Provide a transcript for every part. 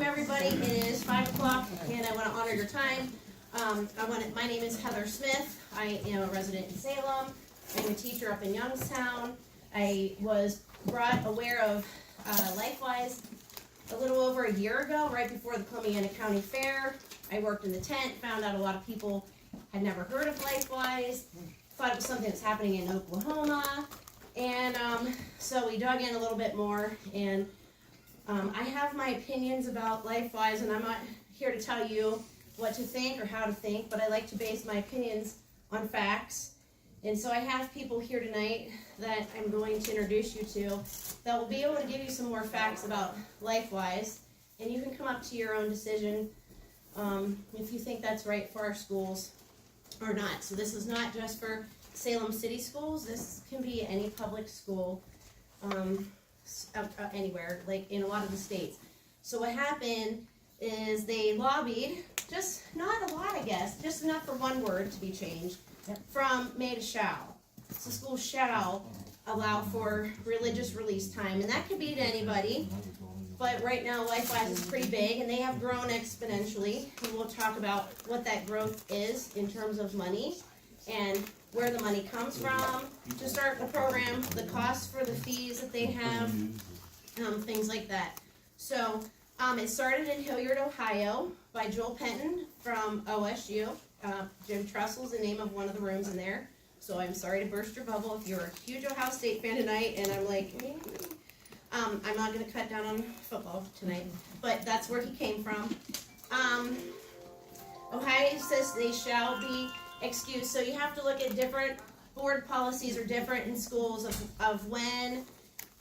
everybody. It is 5 o'clock, and I want to honor your time. My name is Heather Smith. I am a resident in Salem. I'm a teacher up in Youngstown. I was brought aware of LifeWise a little over a year ago, right before the Columbiana County Fair. I worked in the tent, found out a lot of people had never heard of LifeWise, thought it was something that's happening in Oklahoma, and so we dug in a little bit more, and I have my opinions about LifeWise, and I'm not here to tell you what to think or how to think, but I like to base my opinions on facts. And so I have people here tonight that I'm going to introduce you to that will be able to give you some more facts about LifeWise, and you can come up to your own decision if you think that's right for our schools or not. So this is not just for Salem City Schools. This can be any public school anywhere, like in a lot of the states. So what happened is they lobbied, just not a lot, I guess, just enough for one word to be changed, from may to shall. So schools shall allow for religious release time, and that could be to anybody, but right now LifeWise is pretty big, and they have grown exponentially, and we'll talk about what that growth is in terms of money, and where the money comes from to start the program, the cost for the fees that they have, things like that. So it started in Hilliard, Ohio by Joel Penton from OSU. Jim Tressel's the name of one of the rooms in there. So I'm sorry to burst your bubble if you're a huge Ohio State fan tonight, and I'm like, I'm not going to cut down on football tonight, but that's where he came from. Ohio says they shall be excused, so you have to look at different board policies are different in schools of when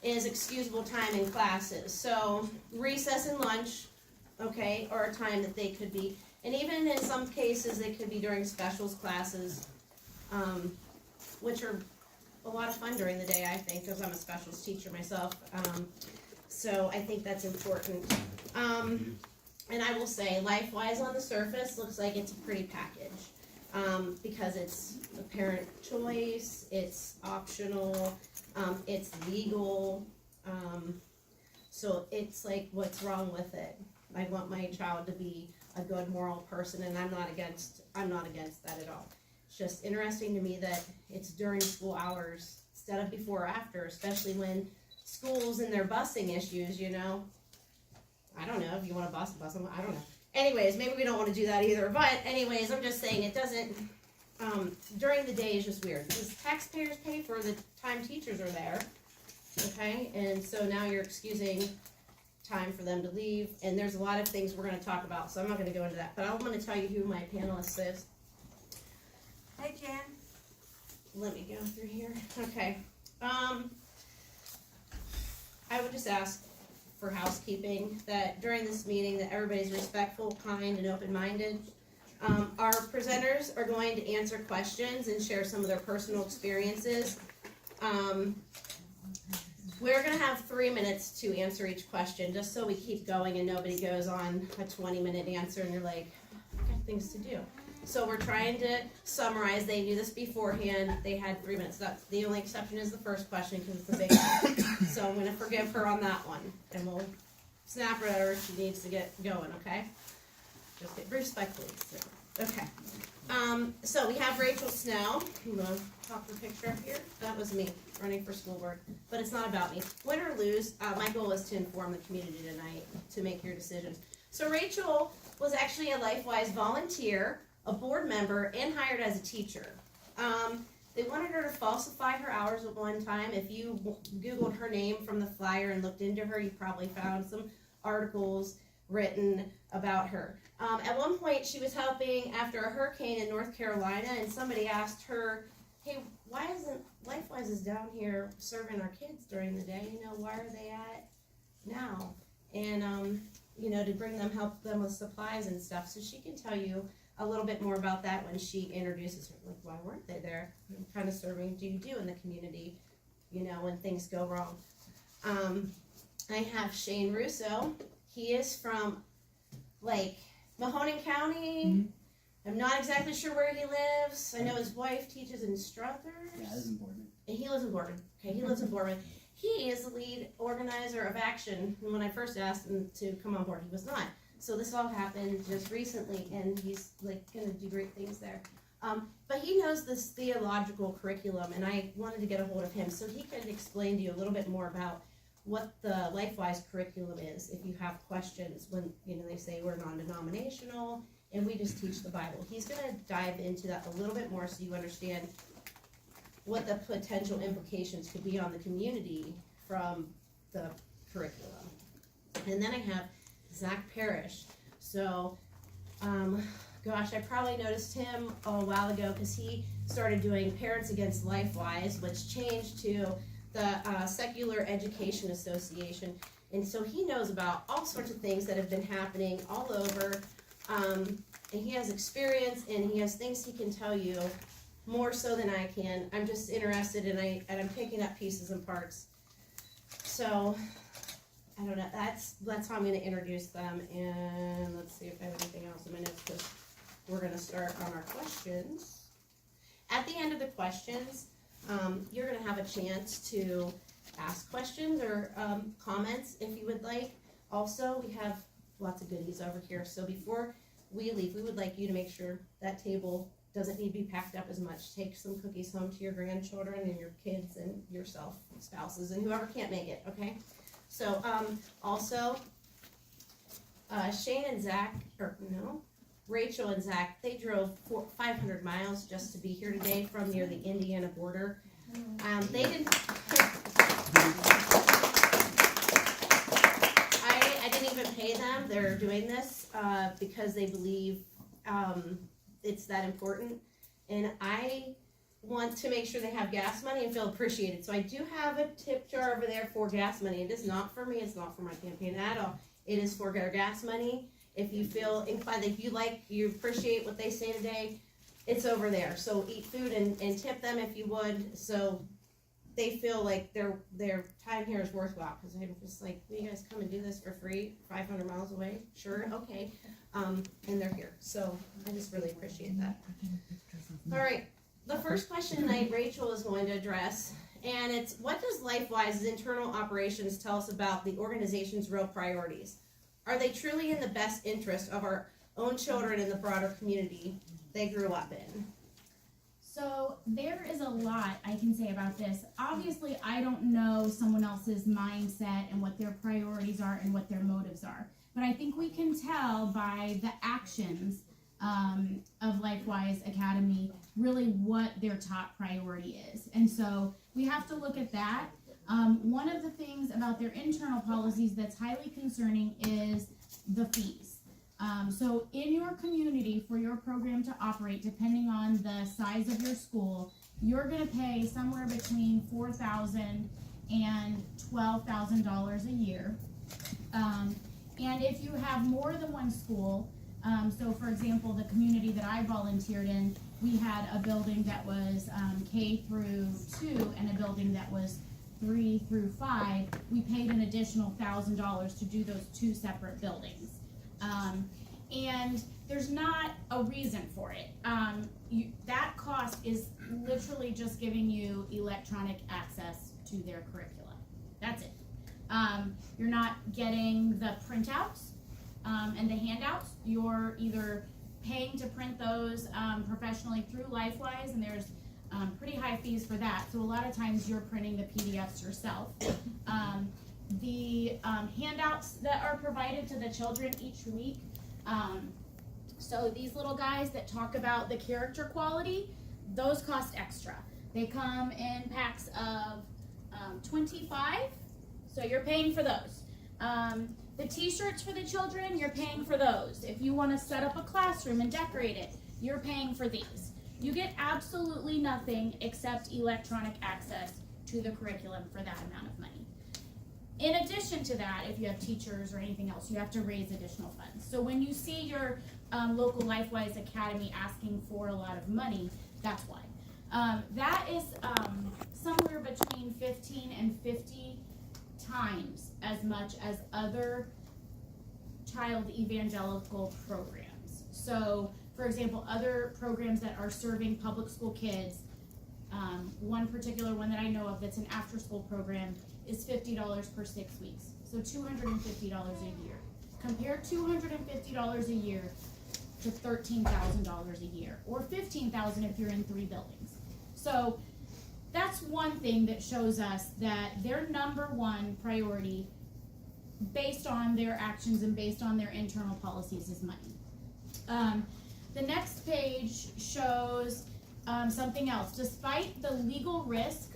is excusable time in classes. So recess and lunch, okay, or a time that they could be, and even in some cases they could be during specials classes, which are a lot of fun during the day, I think, because I'm a specials teacher myself. So I think that's important. And I will say, LifeWise on the surface looks like it's a pretty package. Because it's a parent choice, it's optional, it's legal, so it's like, what's wrong with it? I want my child to be a good moral person, and I'm not against that at all. It's just interesting to me that it's during school hours instead of before or after, especially when schools and their busing issues, you know. I don't know if you want to bus them, I don't know. Anyways, maybe we don't want to do that either, but anyways, I'm just saying it doesn't, during the day is just weird, because taxpayers pay for the time teachers are there, okay, and so now you're excusing time for them to leave, and there's a lot of things we're going to talk about, so I'm not going to go into that, but I'm going to tell you who my panelist is. Hey, Jen. Let me go through here. Okay, I would just ask for housekeeping that during this meeting that everybody's respectful, kind, and open-minded. Our presenters are going to answer questions and share some of their personal experiences. We're going to have 3 minutes to answer each question, just so we keep going and nobody goes on a 20-minute answer and you're like, I got things to do. So we're trying to summarize. They knew this beforehand. They had 3 minutes. That's the only exception is the first question because it's a big one. So I'm going to forgive her on that one, and we'll snap her at her if she needs to get going. Okay? Just get respectfully. So, okay. So we have Rachel Snell. You want to pop the picture up here? That was me running for school board, but it's not about me. Win or lose, my goal is to inform the community tonight to make your decisions. So Rachel was actually a LifeWise volunteer, a board member, and hired as a teacher. They wanted her to falsify her hours at one time. If you Googled her name from the flyer and looked into her, you probably found some articles written about her. At one point, she was helping after a hurricane in North Carolina, and somebody asked her, hey, why isn't LifeWise is down here serving our kids during the day? You know, why are they at now? And, you know, to bring them, help them with supplies and stuff. So she can tell you a little bit more about that when she introduces her. Like, why weren't they there? What kind of serving do you do in the community, you know, when things go wrong? I have Shane Russo. He is from, like, Mahoning County. Mm-hmm. I'm not exactly sure where he lives. I know his wife teaches in Struthers. Yeah, I live in Boardman. And he lives in Boardman. Okay, he lives in Boardman. he is the lead organizer of action. And when I first asked him to come on board, he was not. So this all happened just recently, and he's like going to do great things there. But he knows this theological curriculum, and I wanted to get a hold of him so he could explain to you a little bit more about what the LifeWise curriculum is. If you have questions, when they say we're non-denominational and we just teach the Bible, he's going to dive into that a little bit more so you understand what the potential implications could be on the community from the curriculum. And then I have Zach Parrish. So, gosh, I probably noticed him a while ago because he started doing Parents Against LifeWise, which changed to the Secular Education Association. And so he knows about all sorts of things that have been happening all over. And he has experience, and he has things he can tell you more so than I can. I'm just interested, and I'm picking up pieces and parts. So I don't know. That's how I'm going to introduce them. And let's see if I have anything else in my notes, because we're going to start on our questions. At the end of the questions, you're going to have a chance to ask questions or comments if you would like. Also, we have lots of goodies over here. So before we leave, we would like you to make sure that table doesn't need to be packed up as much. Take some cookies home to your grandchildren and your kids and yourself, spouses, and whoever can't make it, okay? So, also, Rachel and Zach, they drove 500 miles just to be here today from near the Indiana border. They didn't, I didn't even pay them. They're doing this because they believe it's that important, and I want to make sure they have gas money and feel appreciated. So I do have a tip jar over there for gas money. It is not for me. It's not for my campaign at all. It is for their gas money. If you feel inclined, if you appreciate what they say today, it's over there. So eat food and tip them if you would, so they feel like their time here is worthwhile. Because I'm just like, will you guys come and do this for free, 500 miles away? Sure, okay. And they're here, so I just really appreciate that. All right, the first question tonight Rachel is going to address, and it's, what does LifeWise's internal operations tell us about the organization's real priorities? Are they truly in the best interest of our own children and the broader community they grew up in? So there is a lot I can say about this. Obviously, I don't know someone else's mindset and what their priorities are and what their motives are. But I think we can tell by the actions of LifeWise Academy really what their top priority is. And so we have to look at that. One of the things about their internal policies that's highly concerning is the fees. So in your community, for your program to operate, depending on the size of your school, you're going to pay somewhere between $4,000 and $12,000 a year. And if you have more than one school, so for example, the community that I volunteered in, we had a building that was K through 2 and a building that was 3 through 5. We paid an additional $1,000 to do those 2 separate buildings. And there's not a reason for it. That cost is literally just giving you electronic access to their curricula. That's it. You're not getting the printouts and the handouts. You're either paying to print those professionally through LifeWise, and there's pretty high fees for that. So a lot of times you're printing the PDFs yourself. The handouts that are provided to the children each week, so these little guys that talk about the character quality, those cost extra. They come in packs of 25, so you're paying for those. The t-shirts for the children, you're paying for those. If you want to set up a classroom and decorate it, you're paying for these. You get absolutely nothing except electronic access to the curriculum for that amount of money. In addition to that, if you have teachers or anything else, you have to raise additional funds. So when you see your local LifeWise Academy asking for a lot of money, that's why. That is somewhere between 15 and 50 times as much as other child evangelical programs. So, for example, other programs that are serving public school kids, one particular one that I know of that's an after-school program is $50 per 6 weeks. So $250 a year. Compare $250 a year to $13,000 a year, or $15,000 if you're in 3 buildings. So that's one thing that shows us that their number one priority, based on their actions and based on their internal policies, is money. The next page shows something else. Despite the legal risk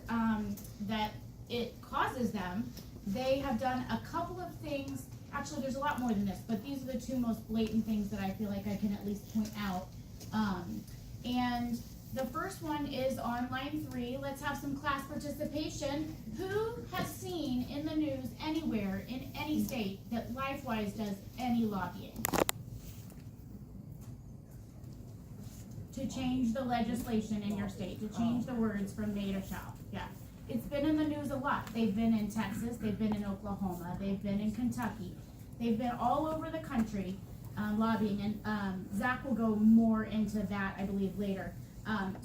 that it causes them, they have done a couple of things. Actually, there's a lot more than this, but these are the 2 most blatant things that I feel like I can at least point out. And the first one is on line 3. Let's have some class participation. Who has seen in the news anywhere in any state that LifeWise does any lobbying to change the legislation in your state, to change the words from may to shall? Yeah. It's been in the news a lot. They've been in Texas, they've been in Oklahoma, they've been in Kentucky. They've been all over the country lobbying, and Zach will go more into that, I believe, later.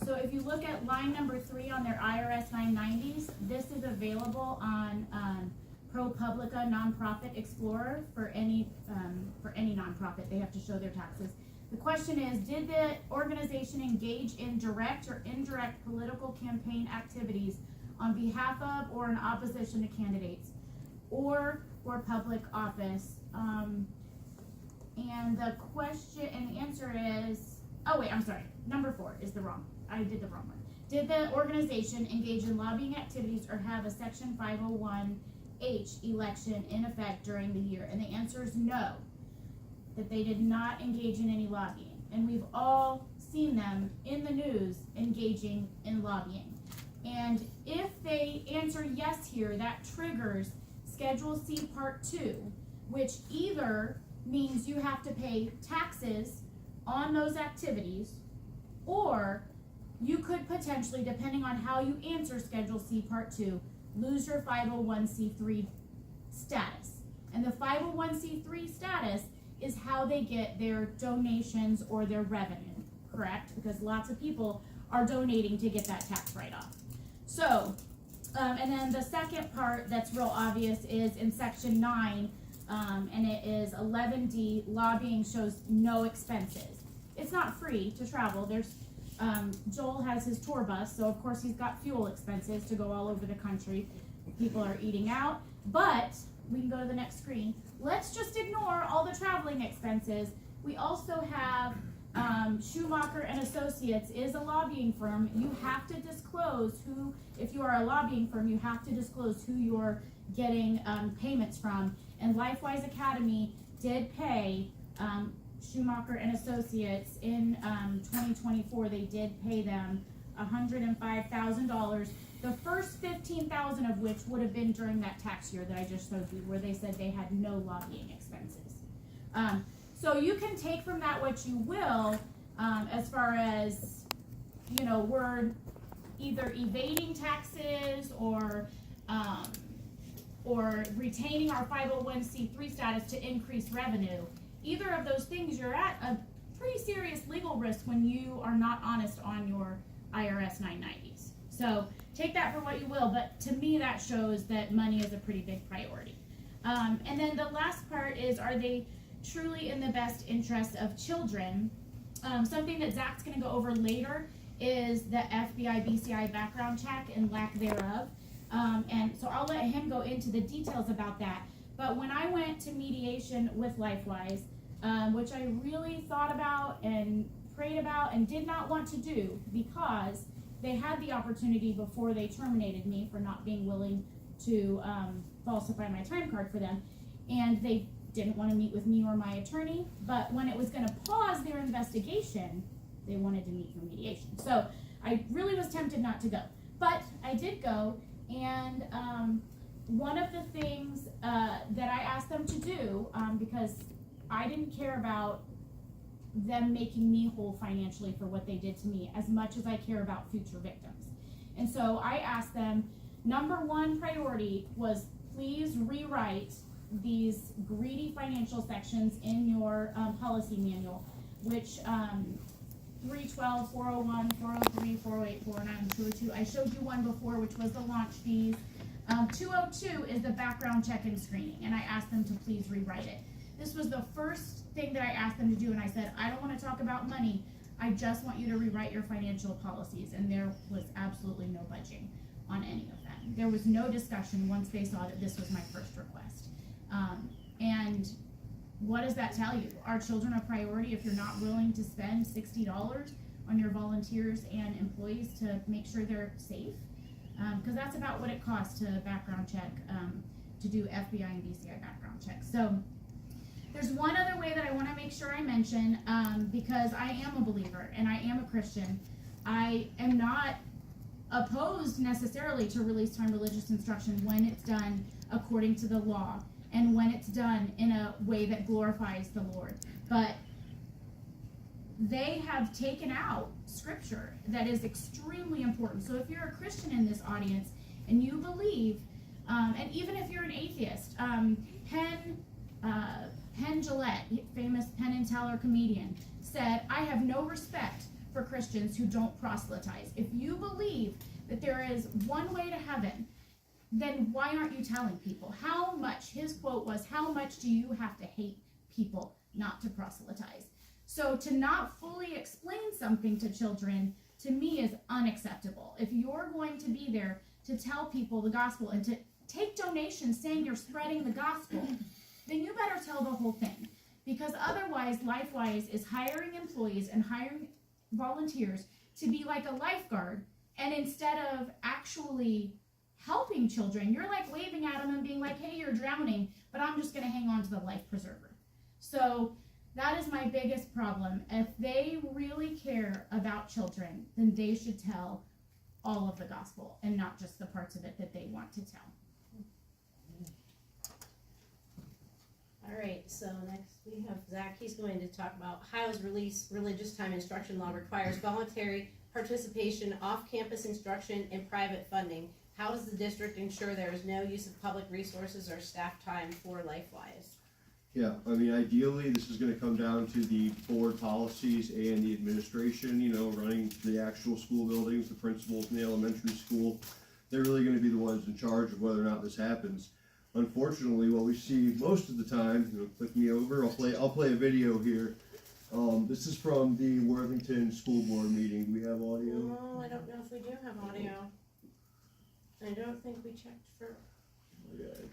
So if you look at line number 3 on their IRS 990s, this is available on ProPublica Nonprofit Explorer for any nonprofit. They have to show their taxes. The question is, did the organization engage in direct or indirect political campaign activities on behalf of or in opposition to candidates or for public office? And the question and the answer is, oh wait, I'm sorry, number 4 is I did the wrong one. Did the organization engage in lobbying activities or have a Section 501H election in effect during the year? And the answer is no, that they did not engage in any lobbying. And we've all seen them in the news engaging in lobbying. And if they answer yes here, that triggers Schedule C Part 2, which either means you have to pay taxes on those activities, or you could potentially, depending on how you answer Schedule C Part 2, lose your 501c3 status. And the 501c3 status is how they get their donations or their revenue, correct? Because lots of people are donating to get that tax write-off. So, and then the second part that's real obvious is in Section 9, and it is 11D, lobbying shows no expenses. It's not free to travel. There's Joel has his tour bus, so of course he's got fuel expenses to go all over the country. People are eating out, but we can go to the next screen. Let's just ignore all the traveling expenses. We also have Schumacher and Associates is a lobbying firm. You have to disclose who, if you are a lobbying firm, you have to disclose who you're getting payments from. And LifeWise Academy did pay Schumacher and Associates in 2024. They did pay them $105,000. The first $15,000 of which would have been during that tax year that I just showed you, where they said they had no lobbying expenses. So you can take from that what you will, as far as, you know, we're either evading taxes or retaining our 501c3 status to increase revenue. Either of those things, you're at a pretty serious legal risk when you are not honest on your IRS 990s. So take that for what you will, but to me that shows that money is a pretty big priority. And then the last part is, are they truly in the best interest of children? Something that Zach's going to go over later is the FBI BCI background check and lack thereof. And so I'll let him go into the details about that. But when I went to mediation with LifeWise, which I really thought about and prayed about and did not want to do, because they had the opportunity before they terminated me for not being willing to falsify my time card for them, and they didn't want to meet with me or my attorney. But when it was going to pause their investigation, they wanted to meet for mediation. So I really was tempted not to go, but I did go. And one of the things that I asked them to do, because I didn't care about them making me whole financially for what they did to me as much as I care about future victims. And so I asked them, number one priority was, please rewrite these greedy financial sections in your policy manual, which 312, 401, 403, 408, 409, 202. I showed you one before, which was the launch fees. 202 is the background check and screening, and I asked them to please rewrite it. This was the first thing that I asked them to do, and I said, I don't want to talk about money. I just want you to rewrite your financial policies, and there was absolutely no budging on any of them. There was no discussion once they saw that this was my first request. And what does that tell you? Are children a priority if you're not willing to spend $60 on your volunteers and employees to make sure they're safe? Because that's about what it costs to background check, to do FBI and BCI background checks. So there's one other way that I want to make sure I mention, because I am a believer and I am a Christian. I am not opposed necessarily to release time religious instruction when it's done according to the law and when it's done in a way that glorifies the Lord. But they have taken out scripture that is extremely important. So if you're a Christian in this audience and you believe, and even if you're an atheist, Penn Jillette, famous Penn and Teller comedian, said, I have no respect for Christians who don't proselytize. If you believe that there is one way to heaven, then why aren't you telling people? How much, his quote was, how much do you have to hate people not to proselytize? So to not fully explain something to children, to me, is unacceptable. If you're going to be there to tell people the gospel and to take donations saying you're spreading the gospel, then you better tell the whole thing. Because otherwise, LifeWise is hiring employees and hiring volunteers to be like a lifeguard, and instead of actually helping children, you're like waving at them and being like, hey, you're drowning, but I'm just going to hang on to the life preserver. So that is my biggest problem. If they really care about children, then they should tell all of the gospel and not just the parts of it that they want to tell. All right, so next we have Zach. He's going to talk about Ohio's religious time instruction law requires voluntary participation, off-campus instruction, and private funding. How does the district ensure there is no use of public resources or staff time for LifeWise? Yeah, I mean, ideally, this is going to come down to the board policies and the administration, running the actual school buildings, the principals in the elementary school. They're really going to be the ones in charge of whether or not this happens. Unfortunately, what we see most of the time, click me over, I'll play a video here. This is from the Worthington School Board meeting. Do we have audio? No, I don't know if we do have audio. I don't think we checked for... Okay.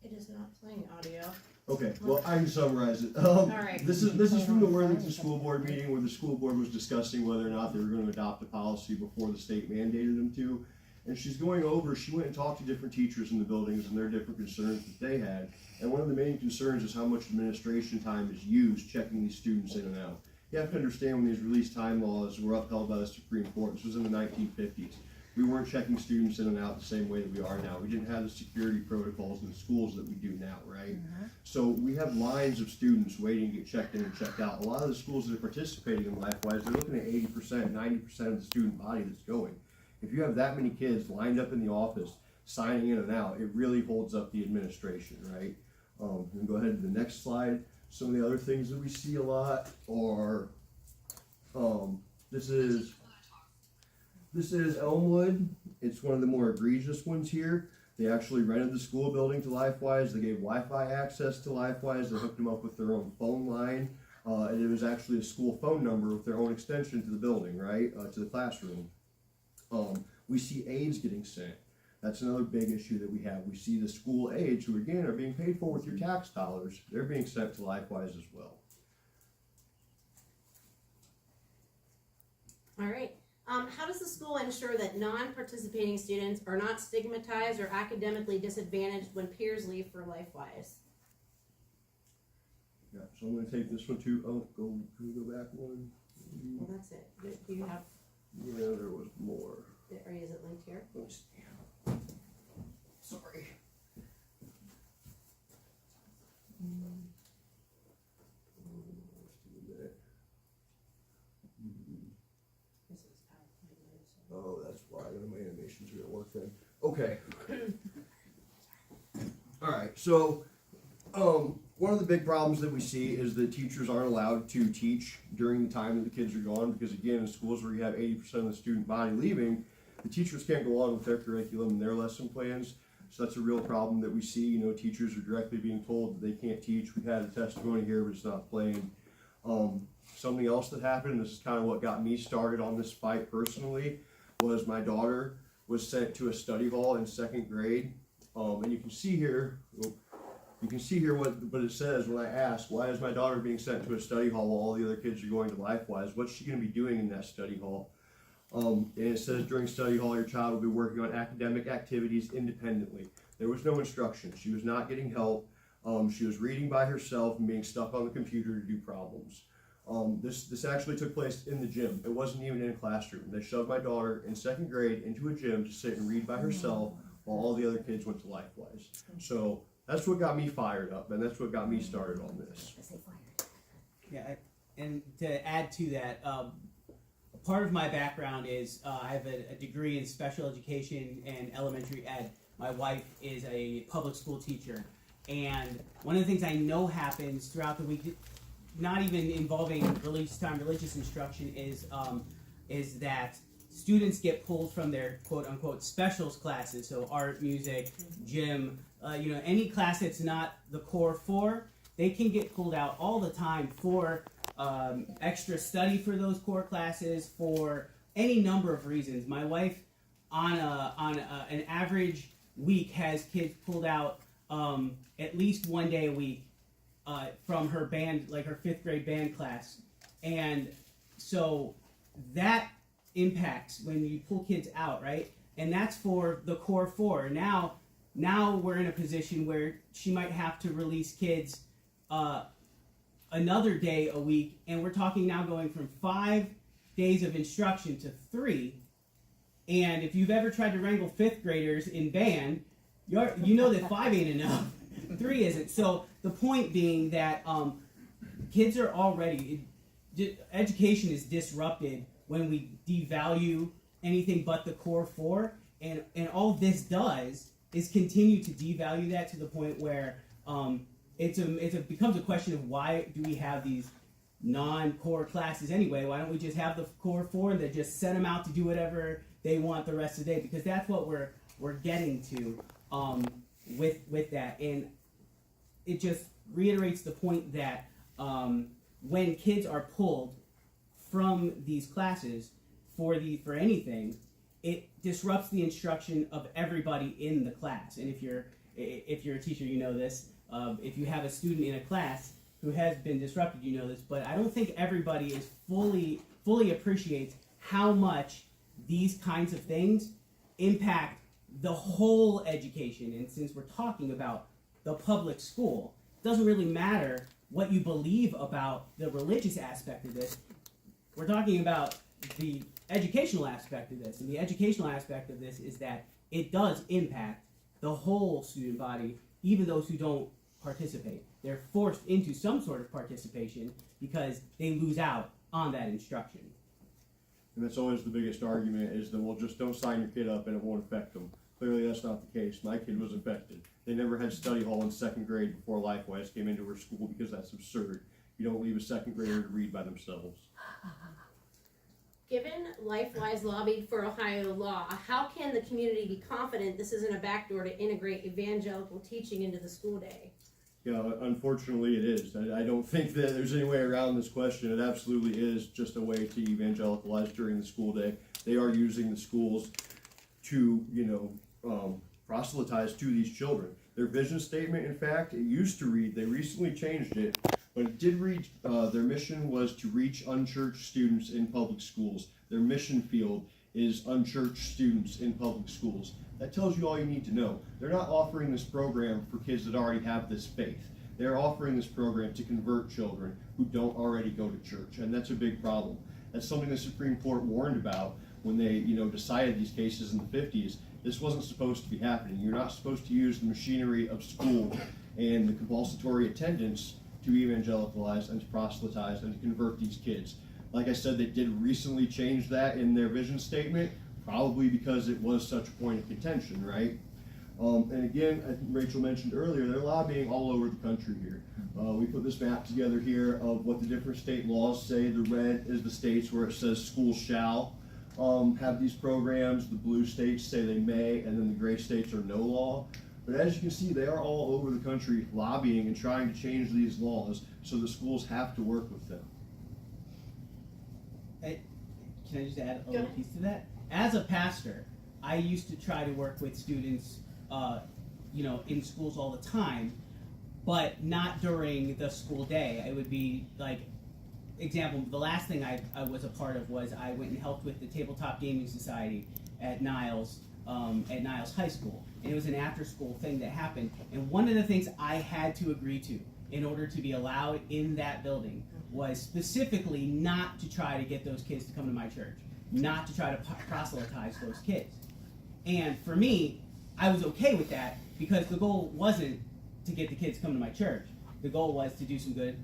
It is not playing audio. Okay, well, I can summarize it. Alright. This is from the Worthington School Board meeting where the school board was discussing whether or not they were going to adopt a policy before the state mandated them to. And she went and talked to different teachers in the buildings and their different concerns that they had. And one of the main concerns is how much administration time is used checking these students in and out. You have to understand when these release time laws were upheld by the Supreme Court, this was in the 1950s. We weren't checking students in and out the same way that we are now. We didn't have the security protocols in schools that we do now, right? Mm-hmm. So we have lines of students waiting to get checked in and checked out. A lot of the schools that are participating in LifeWise, they're looking at 80%, 90% of the student body that's going. If you have that many kids lined up in the office, signing in and out, it really holds up the administration, right? And go ahead to the next slide. Some of the other things that we see a lot are, this is Elmwood. It's one of the more egregious ones here. They actually rented the school building to LifeWise. They gave Wi-Fi access to LifeWise. They hooked them up with their own phone line. And it was actually a school phone number with their own extension to the building, right? To the classroom. We see aides getting sent. That's another big issue that we have. We see the school aides, who again are being paid for with your tax dollars, they're being sent to LifeWise as well. All right. How does the school ensure that non-participating students are not stigmatized or academically disadvantaged when peers leave for LifeWise? Yeah, so I'm going to take this one too. Can we go back one? Well, that's it. Do you have? Yeah, there was more. Or is it linked here? Sorry. Oh, that's why my animations are going to work then. Okay. All right. So, one of the big problems that we see is that teachers aren't allowed to teach during the time that the kids are gone, because again, in schools where you have 80% of the student body leaving, the teachers can't go on with their curriculum and their lesson plans. So that's a real problem that we see. You know, teachers are directly being told that they can't teach. We've had a testimony here, but it's not playing. Something else that happened, this is kind of what got me started on this fight personally, was my daughter was sent to a study hall in 2nd grade. And you can see here what it says when I ask, why is my daughter being sent to a study hall while all the other kids are going to LifeWise? What's she going to be doing in that study hall? And it says during study hall, your child will be working on academic activities independently. There was no instruction. She was not getting help. She was reading by herself and being stuck on the computer to do problems. This actually took place in the gym. It wasn't even in a classroom. They shoved my daughter in 2nd grade into a gym to sit and read by herself while all the other kids went to LifeWise. So that's what got me fired up, and that's what got me started on this. Yeah, and to add to that, part of my background is I have a degree in special education and elementary ed. My wife is a public school teacher, and one of the things I know happens throughout the week, not even involving religious instruction, is that students get pulled from their quote-unquote specials classes, so art, music, gym, any class that's not the core 4, they can get pulled out all the time for extra study for those core classes, for any number of reasons. My wife, on an average week, has kids pulled out at least one day a week from her band, like her 5th grade band class. And so that impacts when you pull kids out, right? And that's for the core 4. Now we're in a position where she might have to release kids another day a week, and we're talking now going from 5 days of instruction to 3. And if you've ever tried to wrangle 5th graders in band, you know that 5 ain't enough. 3 isn't. So the point being that kids are already, education is disrupted when we devalue anything but the core 4, and all this does is continue to devalue that to the point where it becomes a question of, why do we have these non-core classes anyway? Why don't we just have the core 4 and then just send them out to do whatever they want the rest of the day? Because that's what we're getting to with that, and it just reiterates the point that when kids are pulled from these classes for anything, it disrupts the instruction of everybody in the class. And if you're a teacher, you know this. If you have a student in a class who has been disrupted, you know this. But I don't think everybody is fully appreciates how much these kinds of things impact the whole education. And since we're talking about the public school, it doesn't really matter what you believe about the religious aspect of this. We're talking about the educational aspect of this. And the educational aspect of this is that it does impact the whole student body, even those who don't participate. They're forced into some sort of participation because they lose out on that instruction. And that's always the biggest argument, is that, well, just don't sign your kid up and it won't affect them. Clearly that's not the case. My kid was affected. They never had study hall in 2nd grade before LifeWise came into her school, because that's absurd. You don't leave a 2nd grader to read by themselves. Given LifeWise lobbied for Ohio law, how can the community be confident this isn't a backdoor to integrate evangelical teaching into the school day? Yeah, unfortunately it is. I don't think that there's any way around this question. It absolutely is just a way to evangelicalize during the school day. They are using the schools to, proselytize to these children. Their vision statement, in fact, it used to read, they recently changed it, but it did read, their mission was to reach unchurched students in public schools. Their mission field is unchurched students in public schools. That tells you all you need to know. They're not offering this program for kids that already have this faith. They're offering this program to convert children who don't already go to church, and that's a big problem. That's something the Supreme Court warned about when they, decided these cases in the 50s. This wasn't supposed to be happening. You're not supposed to use the machinery of school and the compulsory attendance to evangelicalize and to proselytize and to convert these kids. Like I said, they did recently change that in their vision statement, probably because it was such a point of contention, right? And again, I think Rachel mentioned earlier, they're lobbying all over the country here. We put this map together here of what the different state laws say. The red is the states where it says school shall. have these programs. The blue states say they may, and then the gray states are no law. But as you can see, they are all over the country lobbying and trying to change these laws, so the schools have to work with them. Can I just add a little piece to that? As a pastor, I used to try to work with students, in schools all the time, but not during the school day. It would be like, example, the last thing I was a part of was I went and helped with the Tabletop Gaming Society at Niles High School. And it was an after-school thing that happened. And one of the things I had to agree to in order to be allowed in that building was specifically not to try to get those kids to come to my church, not to try to proselytize those kids. And for me, I was okay with that because the goal wasn't to get the kids to come to my church. The goal was to do some good,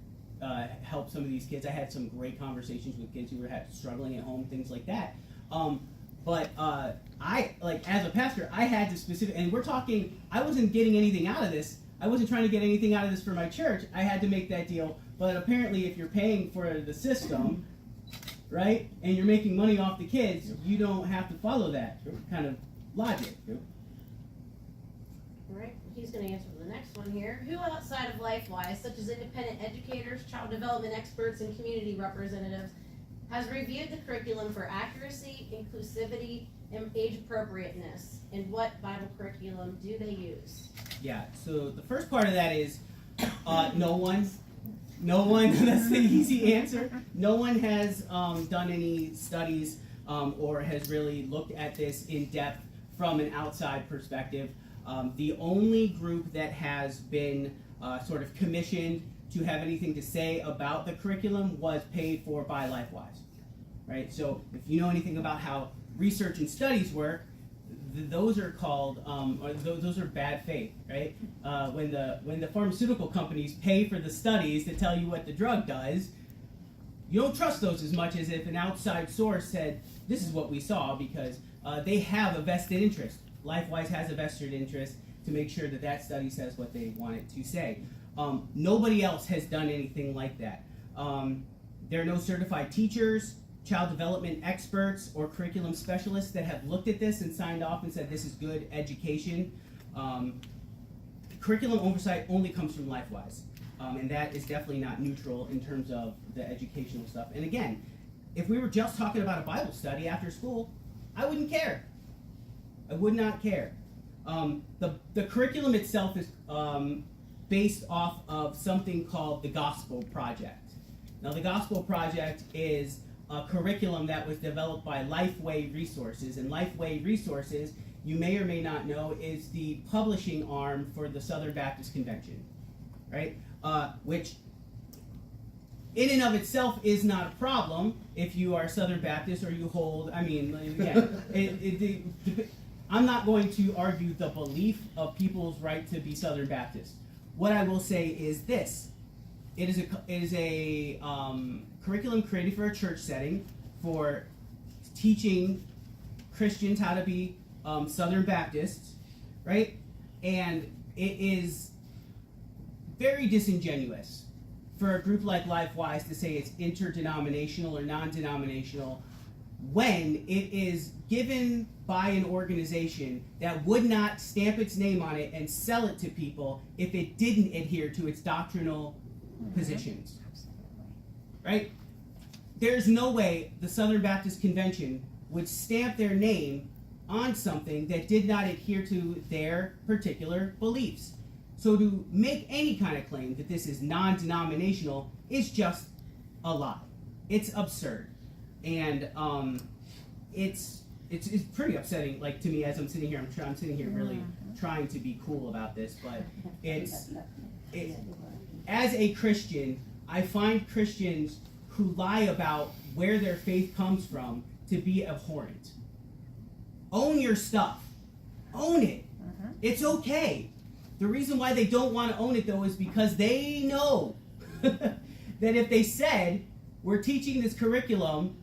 help some of these kids. I had some great conversations with kids who were struggling at home, things like that. But I, like, as a pastor, I had to and we're talking, I wasn't getting anything out of this. I wasn't trying to get anything out of this for my church. I had to make that deal. But apparently, if you're paying for the system, right, and you're making money off the kids, you don't have to follow that kind of logic. All right, he's going to answer the next one here. Who outside of LifeWise, such as independent educators, child development experts, and community representatives, has reviewed the curriculum for accuracy, inclusivity, and age appropriateness? And what Bible curriculum do they use? Yeah, so the first part of that is no one. That's the easy answer. No one has done any studies or has really looked at this in depth from an outside perspective. The only group that has been sort of commissioned to have anything to say about the curriculum was paid for by LifeWise, right? So if you know anything about how research and studies work, those are called, those are bad faith, right? When the pharmaceutical companies pay for the studies to tell you what the drug does, you don't trust those as much as if an outside source said, this is what we saw, because they have a vested interest. LifeWise has a vested interest to make sure that that study says what they want it to say. Nobody else has done anything like that. There are no certified teachers, child development experts, or curriculum specialists that have looked at this and signed off and said this is good education. Curriculum oversight only comes from LifeWise, and that is definitely not neutral in terms of the educational stuff. And again, if we were just talking about a Bible study after school, I wouldn't care. I would not care. The curriculum itself is based off of something called the Gospel Project. Now, the Gospel Project is a curriculum that was developed by LifeWay Resources, and LifeWay Resources, you may or may not know, is the publishing arm for the Southern Baptist Convention, right? Which, in and of itself, is not a problem if you are Southern Baptist or you hold. I mean, yeah, I'm not going to argue the belief of people's right to be Southern Baptist. What I will say is this: it is a curriculum created for a church setting for teaching Christians how to be Southern Baptists, right? And it is very disingenuous for a group like LifeWise to say it's interdenominational or non-denominational when it is given by an organization that would not stamp its name on it and sell it to people if it didn't adhere to its doctrinal positions. Right? There's no way the Southern Baptist Convention would stamp their name on something that did not adhere to their particular beliefs. So to make any kind of claim that this is non-denominational is just a lie. It's absurd. And it's pretty upsetting, like, to me, as I'm sitting here. I'm sitting here really trying to be cool about this, but as a Christian, I find Christians who lie about where their faith comes from to be abhorrent. Own your stuff. Own it. It's okay. The reason why they don't want to own it, though, is because they know that if they said, we're teaching this curriculum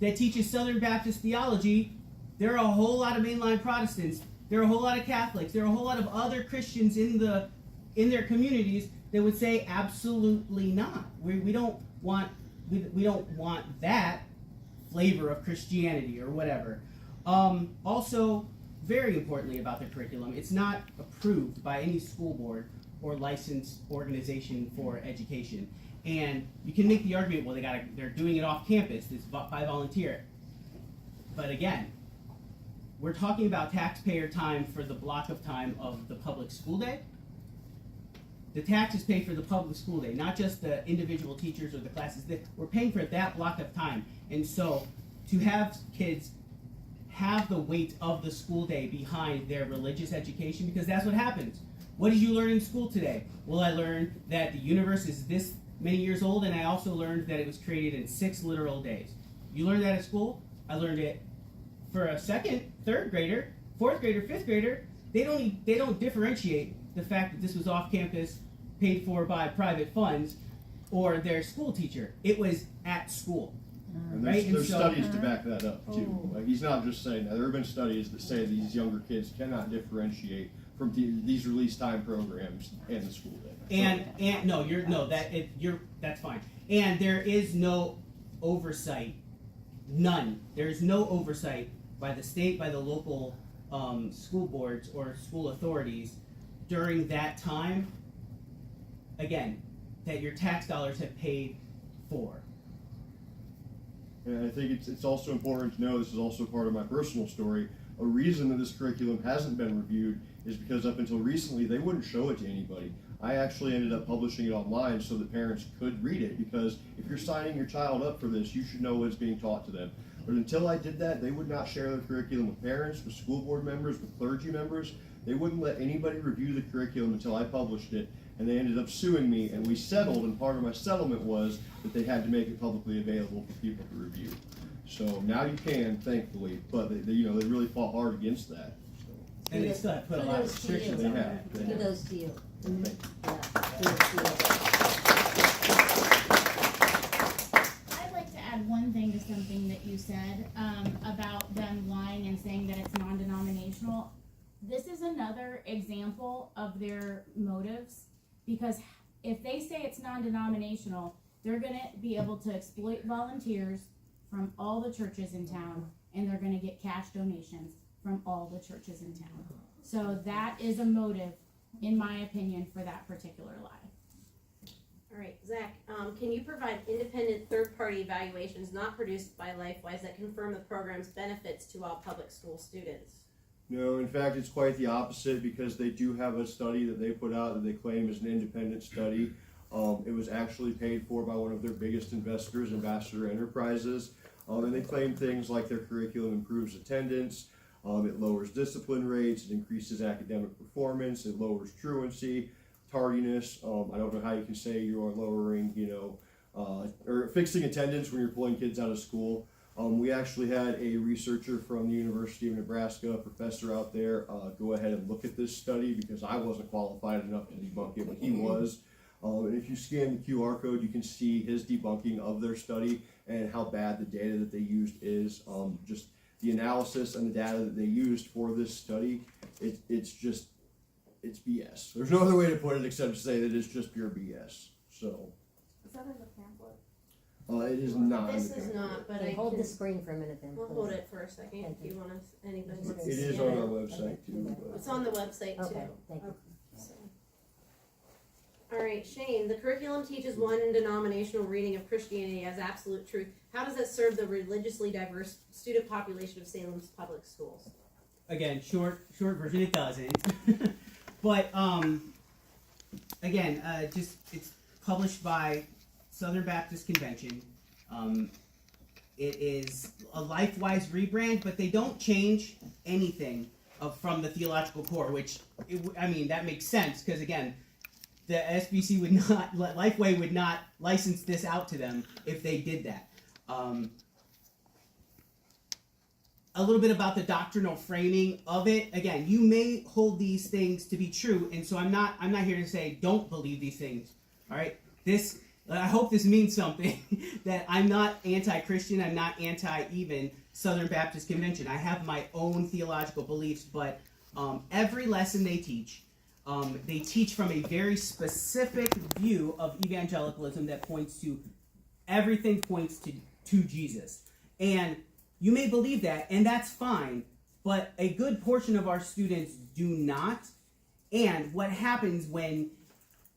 that teaches Southern Baptist theology, there are a whole lot of mainline Protestants, there are a whole lot of Catholics, there are a whole lot of other Christians in their communities that would say absolutely not. We don't want that flavor of Christianity or whatever. Also, very importantly about the curriculum, it's not approved by any school board or licensed organization for education. And you can make the argument, well, they're doing it off campus, it's by volunteer. But again, we're talking about taxpayer time for the block of time of the public school day. The taxes pay for the public school day, not just the individual teachers or the classes. We're paying for that block of time. And so to have kids have the weight of the school day behind their religious education, because that's what happens. What did you learn in school today? Well, I learned that the universe is this many years old, and I also learned that it was created in 6 literal days. You learned that at school? I learned it. For a second, third grader, fourth grader, fifth grader, they don't differentiate the fact that this was off campus, paid for by private funds, or their school teacher. It was at school. And Right? there's And so- studies to back that up too. Like, he's not just saying that. There have been studies that say these younger kids cannot differentiate from these release time programs and the school day. That's fine. And there is no oversight, none. There's no oversight by the state, by the local school boards or school authorities during that time. Again, that your tax dollars have paid for. And I think it's also important to know, this is also part of my personal story, a reason that this curriculum hasn't been reviewed is because up until recently they wouldn't show it to anybody. I actually ended up publishing it online so that parents could read it, because if you're signing your child up for this, you should know what's being taught to them. But until I did that, they would not share the curriculum with parents, with school board members, with clergy members. They wouldn't let anybody review the curriculum until I published it, and they ended up suing me, and we settled, and part of my settlement was that they had to make it publicly available for people to review. So now you can, thankfully, but they really fought hard against that. So. And they still have put a lot of Kudos to you. restrictions They on have. that. They have. Kudos to you. Thank you. Yeah, kudos to you. I'd like to add one thing to something that you said about them lying and saying that it's non-denominational. This is another example of their motives, because if they say it's non-denominational, they're going to be able to exploit volunteers from all the churches in town, and they're going to get cash donations from all the churches in town. So that is a motive, in my opinion, for that particular lie. All right, Zach, can you provide independent third-party evaluations not produced by LifeWise that confirm the program's benefits to all public school students? No, in fact, it's quite the opposite, because they do have a study that they put out that they claim is an independent study. It was actually paid for by one of their biggest investors, Ambassador Enterprises, and they claim things like their curriculum improves attendance, it lowers discipline rates, it increases academic performance, it lowers truancy, tardiness. I don't know how you can say you are lowering, or fixing attendance when you're pulling kids out of school. We actually had a researcher from the University of Nebraska, a professor out there, go ahead and look at this study, because I wasn't qualified enough to debunk it, but he was. And if you scan the QR code, you can see his debunking of their study and how bad the data that they used is. Just the analysis and the data that they used for this study, it's BS. There's no other way to put it except to say that it's just pure BS. So. Is that in the pamphlet? It is not. This is not, but Okay, I hold can, the screen for a minute then. we'll please. hold it for a second if you want us, anybody wants to It is scan on it. our website too. It's on the website too. Okay, thank you. So. All right, Shane, the curriculum teaches one denominational reading of Christianity as absolute truth. How does that serve the religiously diverse student population of Salem's public schools? Again, short version, it doesn't. But again, it's published by Southern Baptist Convention. It is a LifeWise rebrand, but they don't change anything from the theological core, which that makes sense, because again, the SBC would not, LifeWay would not license this out to them if they did that. A little bit about the doctrinal framing of it. Again, you may hold these things to be true, and so I'm not here to say don't believe these things. All right, I hope this means something. That I'm not anti-Christian. I'm not anti-even Southern Baptist Convention. I have my own theological beliefs, but every lesson they teach from a very specific view of evangelicalism that points to everything points to Jesus. And you may believe that, and that's fine, but a good portion of our students do not. And what happens when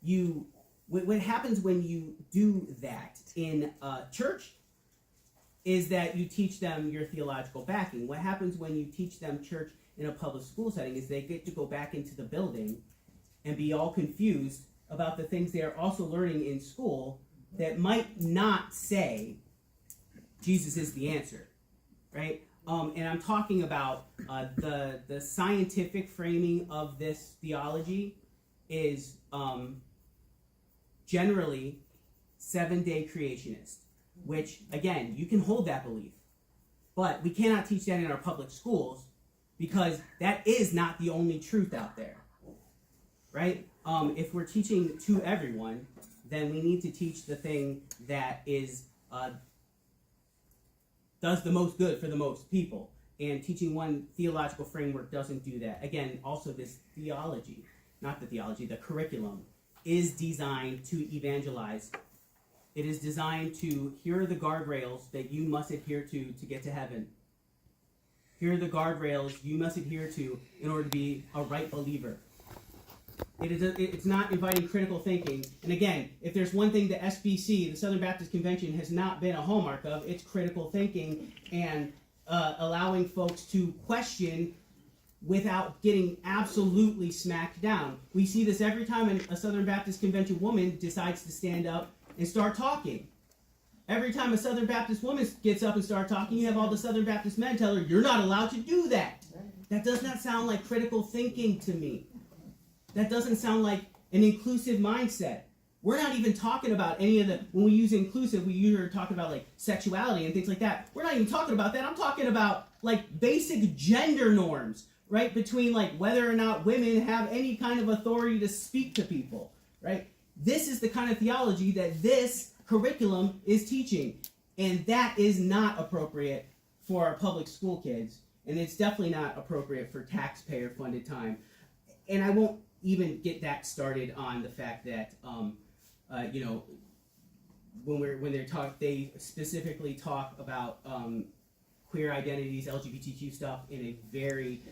you do that in church is that you teach them your theological backing. What happens when you teach them church in a public school setting is they get to go back into the building and be all confused about the things they are also learning in school that might not say Jesus is the answer, right? And I'm talking about the scientific framing of this theology is generally seven-day creationist, which, again, you can hold that belief, but we cannot teach that in our public schools because that is not the only truth out there, right? If we're teaching to everyone, then we need to teach the thing that is does the most good for the most people. And teaching one theological framework doesn't do that. Again, also this theology, not the theology, the curriculum is designed to evangelize. It is designed to, here are the guardrails that you must adhere to get to heaven. Here are the guardrails you must adhere to in order to be a right believer. It's not inviting critical thinking. And again, if there's one thing the SBC, the Southern Baptist Convention, has not been a hallmark of, it's critical thinking and allowing folks to question without getting absolutely smacked down. We see this every time a Southern Baptist Convention woman decides to stand up and start talking. Every time a Southern Baptist woman gets up and starts talking, you have all the Southern Baptist men tell her, you're not allowed to do that. That does not sound like critical thinking to me. That doesn't sound like an inclusive mindset. We're not even talking about any of the, when we use inclusive, we usually talk about like sexuality and things like that. We're not even talking about that. I'm talking about like basic gender norms, right? Between like whether or not women have any kind of authority to speak to people, right? This is the kind of theology that this curriculum is teaching. And that is not appropriate for our public school kids. And it's definitely not appropriate for taxpayer-funded time. And I won't even get that started on the fact that, when they specifically talk about queer identities, LGBTQ stuff in a very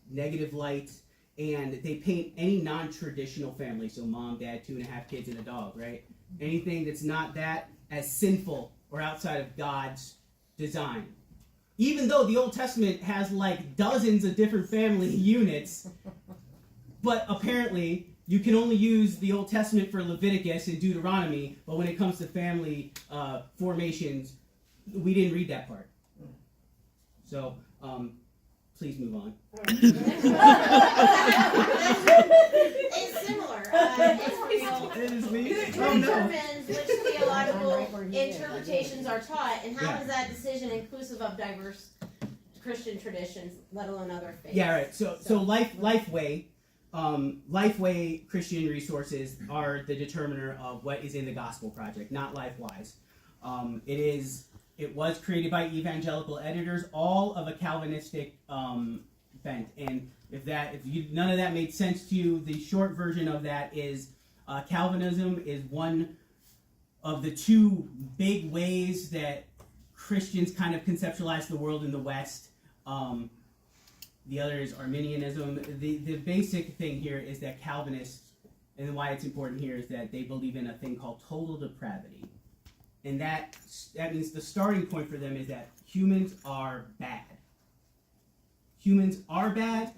negative light, and they paint any non-traditional family, so mom, dad, 2.5 kids, and a dog, right? Anything that's not that as sinful or outside of God's design. Even though the Old Testament has like dozens of different family units, but apparently you can only use the Old Testament for Leviticus and Deuteronomy, but when it comes to family formations, we didn't read that part. So, please move on. It's similar. It's real. Who determines which theological interpretations are taught, and how is that decision inclusive of diverse Christian traditions, let alone other faiths? Yeah, right. So LifeWay, LifeWay Christian resources are the determiner of what is in the Gospel Project, not LifeWise. It was created by evangelical editors, all of a Calvinistic bent. And if none of that made sense to you, the short version of that is Calvinism is one of the two big ways that Christians kind of conceptualize the world in the West. The other is Arminianism. The basic thing here is that Calvinists, and why it's important here, is that they believe in a thing called total depravity. And that means the starting point for them is that humans are bad. Humans are bad.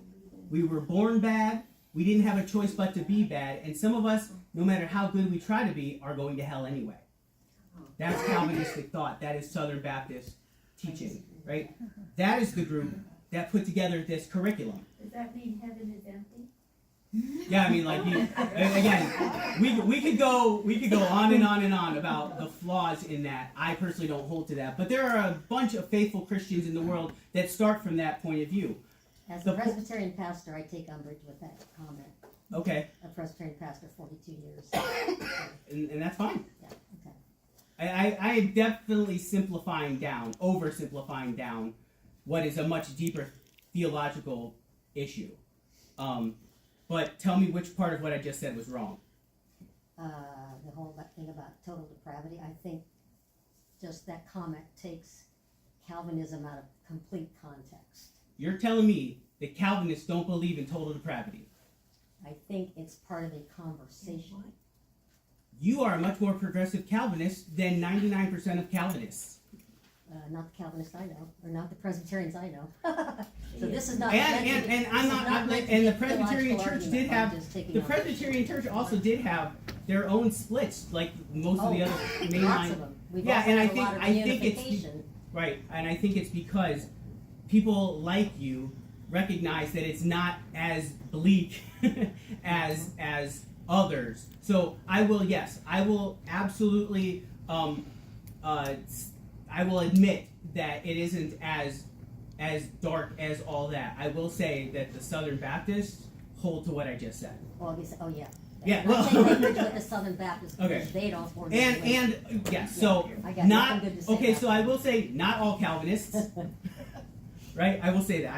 We were born bad. We didn't have a choice but to be bad. And some of us, no matter how good we try to be, are going to hell anyway. That's Calvinistic thought. That is Southern Baptist teaching, right? That is the group that put together this curriculum. Does that mean heaven is empty? Yeah, I mean, like, again, we could go on and on and on about the flaws in that. I personally don't hold to that, but there are a bunch of faithful Christians in the world that start from that point of view. As a Presbyterian pastor, I take umbrage with that comment. Okay. A Presbyterian pastor, 42 years. And that's fine. Yeah, okay. I am definitely oversimplifying down what is a much deeper theological issue. But tell me which part of what I just said was wrong. The whole thing about total depravity, I think just that comment takes Calvinism out of complete context. You're telling me that Calvinists don't believe in total depravity. I think it's part of a conversation. You are a much more progressive Calvinist than 99% of Calvinists. Not the Calvinists I know, or not the Presbyterians I know. So this is not. And I'm not. And the Presbyterian Church did have. The Presbyterian Church also did have their own splits, like most of the other mainline. Lots of them. We've Yeah, also and had a lot of I think it's reunification. right, and I think it's because people like you recognize that it's not as bleak as others. So I will absolutely I will admit that it isn't as dark as all that. I will say that the Southern Baptists hold to what I just said. Oh yeah. Yeah, I take umbrage with the Southern Baptists because Okay. they don't form And yes, so I got not nothing good to say okay. about So I will say not all Calvinists, right? I will say that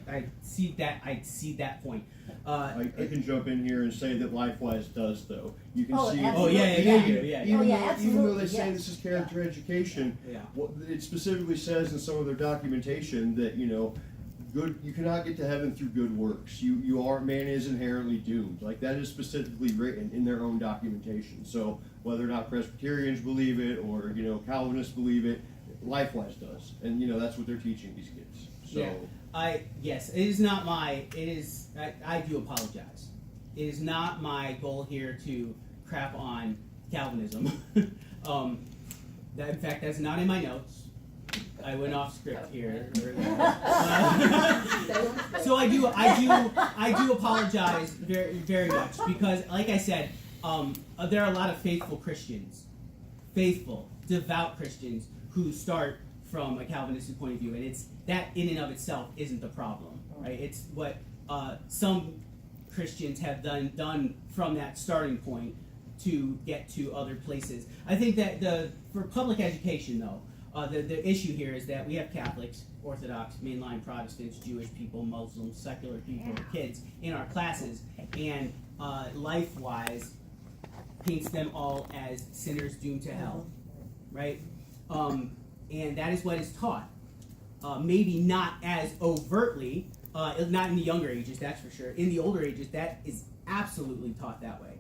I see that point. I can jump in here and say that LifeWise does, though. You can Oh, see. absolutely. Yeah. Even though absolutely, they say yes. this is character education, Yeah. well, it specifically says in some of their documentation that good. You cannot get to heaven through good works. Man is inherently doomed. Like that is specifically written in their own documentation. So whether or not Presbyterians believe it or Calvinists believe it, LifeWise does, and that's what they're teaching these kids. So. Yeah. Yes, it is not my. It is. I do apologize. It is not my goal here to crap on Calvinism. In fact, that's not in my notes. I went off script here. So I do apologize very, very much because, like I said, there are a lot of faithful Christians, faithful, devout Christians who start from a Calvinistic point of view, and it's that in and of itself isn't the problem, right? It's what some Christians have done from that starting point to get to other places. I think that for public education, though, the issue here is that we have Catholics, Orthodox, mainline Protestants, Jewish people, Muslims, secular people, kids in our classes, and LifeWise paints them all as sinners doomed to hell, right? And that is what is taught. Maybe not as overtly, not in the younger ages, that's for sure. In the older ages, that is absolutely taught that way.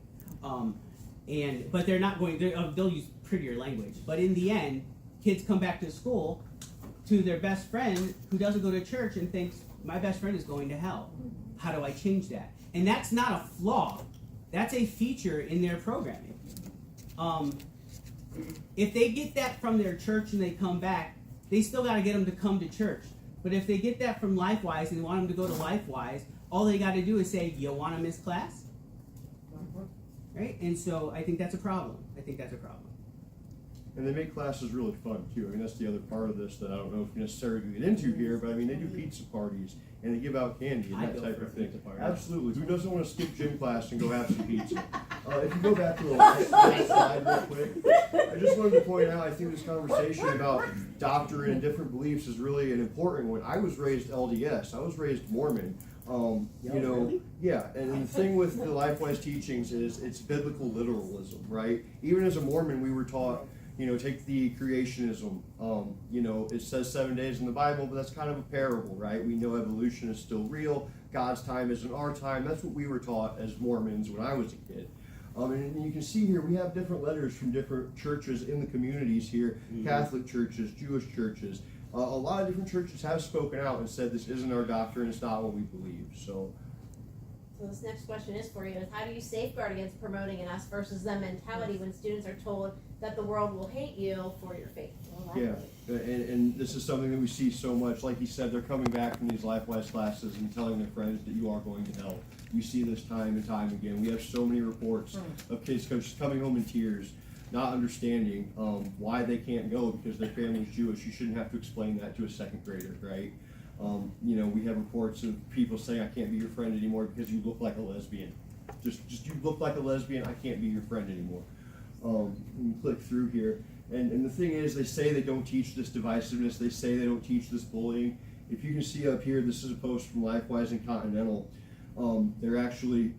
But they're not going. They'll use prettier language. But in the end, kids come back to school to their best friend who doesn't go to church and thinks my best friend is going to hell. How do I change that? And that's not a flaw. That's a feature in their programming. If they get that from their church and they come back, they still got to get them to come to church. But if they get that from LifeWise and want them to go to LifeWise, all they got to do is say, "You want to miss class?" Right? And so I think that's a problem. And they make classes really fun too. I mean, that's the other part of this that I don't know if you necessarily get into here, but I mean, they do pizza parties and they give out candy and that type of thing. Absolutely. Who doesn't want to skip gym class and go have some pizza? If you go back to the last slide real quick, I just wanted to point out, I think this conversation about doctrine and different beliefs is really an important one. I was raised LDS. I was raised Mormon. Really? Yeah, and the thing with the LifeWise teachings is it's biblical literalism, right? Even as a Mormon, we were taught, take the creationism. It says 7 days in the Bible, but that's kind of a parable, right? We know evolution is still real. God's time isn't our time. That's what we were taught as Mormons when I was a kid. And you can see here, we have different letters from different churches in the communities here, Catholic churches, Jewish churches. A lot of different churches have spoken out and said this isn't our doctrine, it's not what we believe. So this next question is for you: is how do you safeguard against promoting an us versus them mentality when students are told that the world will hate you for your faith? yeah, and this is something that we see so much. Like you said, they're coming back from these LifeWise classes and telling their friends that you are going to hell. You see this time and time again. We have so many reports of kids coming home in tears, not understanding why they can't go because their family's Jewish. You shouldn't have to explain that to a second grader, right? We have reports of people saying, "I can't be your friend anymore because you look like a lesbian. Just you look like a lesbian. I can't be your friend anymore." You click through here, and the thing is, they say they don't teach this divisiveness. They say they don't teach this bullying. If you can see up here, this is a post from LifeWise and Continental. They're actually,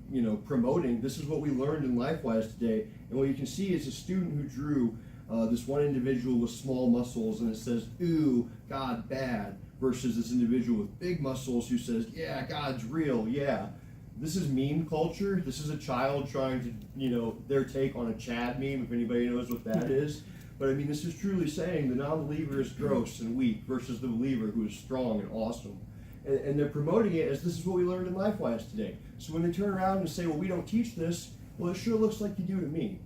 promoting. This is what we learned in LifeWise today. And what you can see is a student who drew this one individual with small muscles and it says, ooh, God bad, versus this individual with big muscles who says, yeah, God's real, yeah. This is meme culture. This is a child trying to, their take on a Chad meme, if anybody knows what that is. But I mean, this is truly saying the non-believer is gross and weak versus the believer who is strong and awesome. And they're promoting it as this is what we learned in LifeWise today. So when they turn around and say, well, we don't teach this, well, it sure looks like you do to me,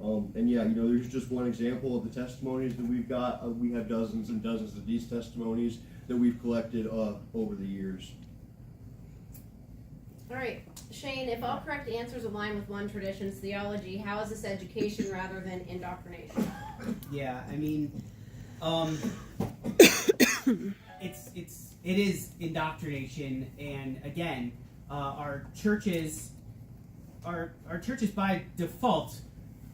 And yeah, there's just one example of the testimonies that we've got. We have dozens and dozens of these testimonies that we've collected over the years. All right, Shane, if all correct answers align with one tradition's theology, how is this education rather than indoctrination? Yeah, I mean, it is indoctrination, and again, our churches by default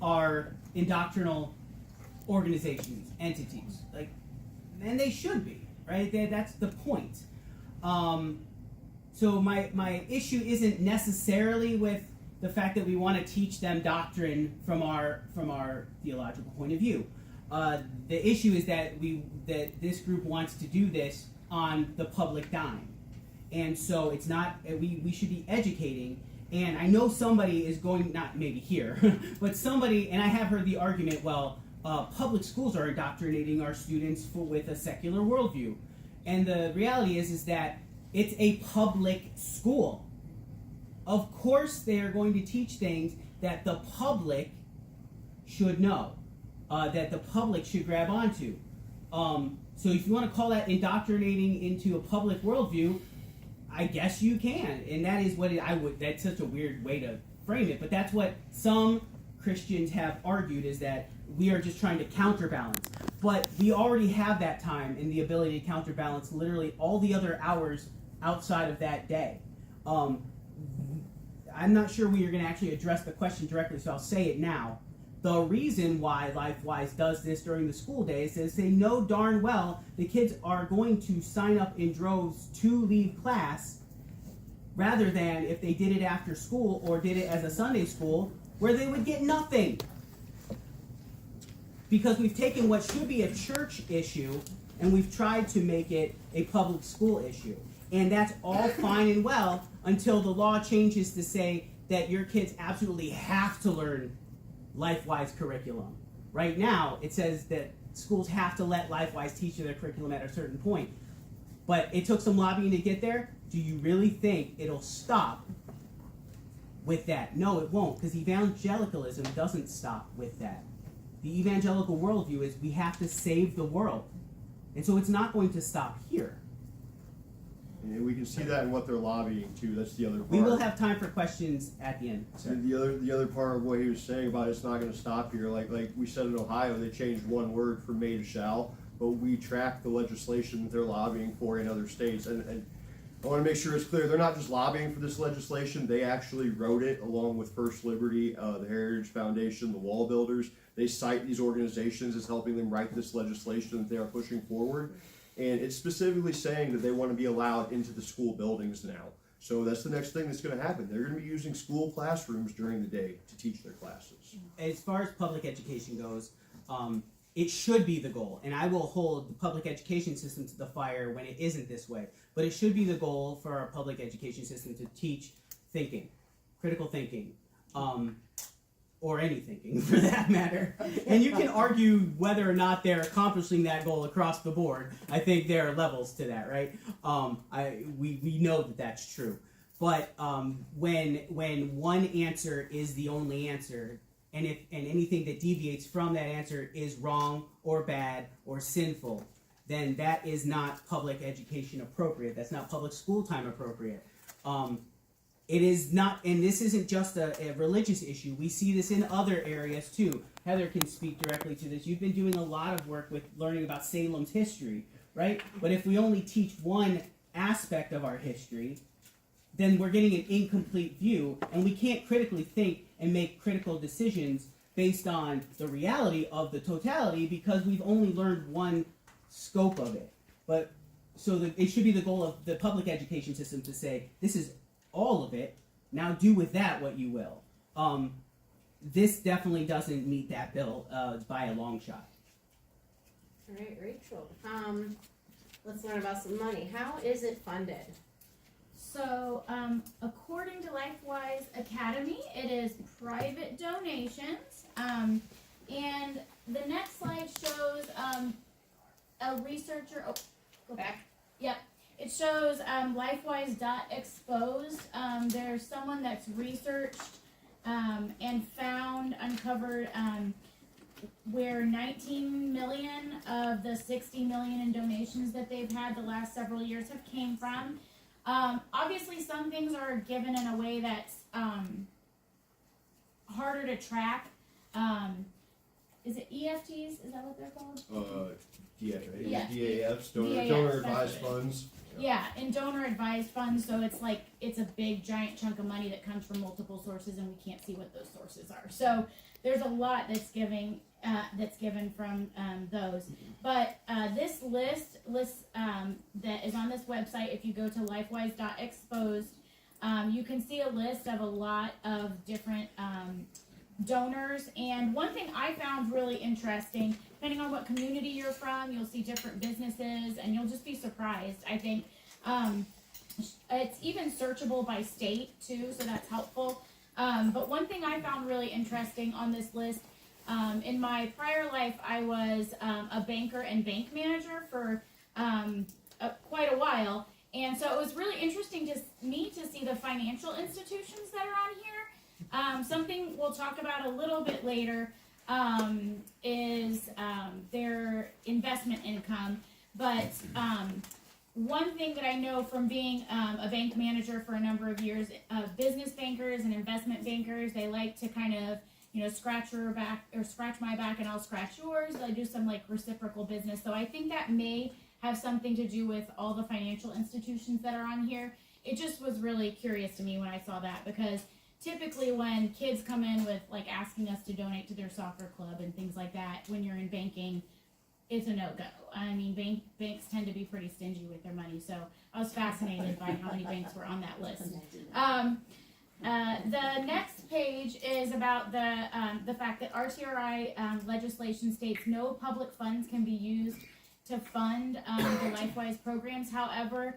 are indoctrinal organizations, entities, and they should be, right? That's the point. So my issue isn't necessarily with the fact that we want to teach them doctrine from our theological point of view. The issue is that this group wants to do this on the public dime, and so it's not. We should be educating. And I know somebody is going, not maybe here, but somebody, and I have heard the argument, well, public schools are indoctrinating our students with a secular worldview. And the reality is that it's a public school. Of course they are going to teach things that the public should know, that the public should grab onto. So if you want to call that indoctrinating into a public worldview, I guess you can, and that is what that's such a weird way to frame it, but that's what some Christians have argued, is that we are just trying to counterbalance. But we already have that time and the ability to counterbalance literally all the other hours outside of that day. I'm not sure we are going to actually address the question directly, so I'll say it now. The reason why LifeWise does this during the school days is they know darn well the kids are going to sign up in droves to leave class, rather than if they did it after school or did it as a Sunday school where they would get nothing. Because we've taken what should be a church issue and we've tried to make it a public school issue. And that's all fine and well until the law changes to say that your kids absolutely have to learn LifeWise curriculum. Right now, it says that schools have to let LifeWise teach their curriculum at a certain point. But it took some lobbying to get there. Do you really think it'll stop with that? No, it won't, because evangelicalism doesn't stop with that. The evangelical worldview is we have to save the world. And so it's not going to stop here. And we can see that in what they're lobbying too. That's the other part. We will have time for questions at the end. And the other part of what he was saying about it's not going to stop here, like we said in Ohio, they changed one word from may to shall, but we track the legislation that they're lobbying for in other states. And I want to make sure it's clear, they're not just lobbying for this legislation, they actually wrote it along with First Liberty, the Heritage Foundation, the Wall Builders. They cite these organizations as helping them write this legislation that they are pushing forward. And it's specifically saying that they want to be allowed into the school buildings now. So that's the next thing that's going to happen. They're going to be using school classrooms during the day to teach their classes. As far as public education goes, it should be the goal. And I will hold the public education system to the fire when it isn't this way. But it should be the goal for our public education system to teach thinking, critical thinking, or any thinking for that matter. And you can argue whether or not they're accomplishing that goal across the board. I think there are levels to that, right? We know that that's true. But when one answer is the only answer, and anything that deviates from that answer is wrong or bad or sinful, then that is not public education appropriate. That's not public school time appropriate. It is not, and this isn't just a religious issue. We see this in other areas too. Heather can speak directly to this. You've been doing a lot of work with learning about Salem's history, right? But if we only teach one aspect of our history, then we're getting an incomplete view, and we can't critically think and make critical decisions based on the reality of the totality because we've only learned one scope of it. But so it should be the goal of the public education system to say, this is all of it, now do with that what you will. this definitely doesn't meet that bill by a long shot. All right, Rachel. Let's learn about some money. How is it funded? So, according to LifeWise Academy, it is private donations. And the next slide shows a researcher. Oh, go back. Yep. It shows LifeWise.exposed. There's someone that's researched and uncovered where 19 million of the 60 million in donations that they've had the last several years have came from. Obviously, some things are given in a way that's harder to track. Is it EFTs? Is that what they're called? DAFs, DAFs, donor that's advised it. funds. Yeah, and donor advised funds, so it's a big giant chunk of money that comes from multiple sources, and we can't see what those sources are. So there's a lot that's given from those. But this list that is on this website, if you go to lifewise.exposed, you can see a list of a lot of different donors. And one thing I found really interesting, depending on what community you're from, you'll see different businesses, and you'll just be surprised. I think it's even searchable by state too, so that's helpful. But one thing I found really interesting on this list, in my prior life, I was a banker and bank manager for quite a while, and so it was really interesting to me to see the financial institutions that are on here. Something we'll talk about a little bit later is their investment income. But one thing that I know from being a bank manager for a number of years, business bankers and investment bankers, they like to kind of, scratch your back or scratch my back and I'll scratch yours. They do some reciprocal business. So I think that may have something to do with all the financial institutions that are on here. It just was really curious to me when I saw that, because typically when kids come in with asking us to donate to their soccer club and things like that, when you're in banking, it's a no-go. I mean, banks tend to be pretty stingy with their money, so I was fascinated by how many banks were on that list. The next page is about the fact that RTRI legislation states no public funds can be used to fund the LifeWise programs. However,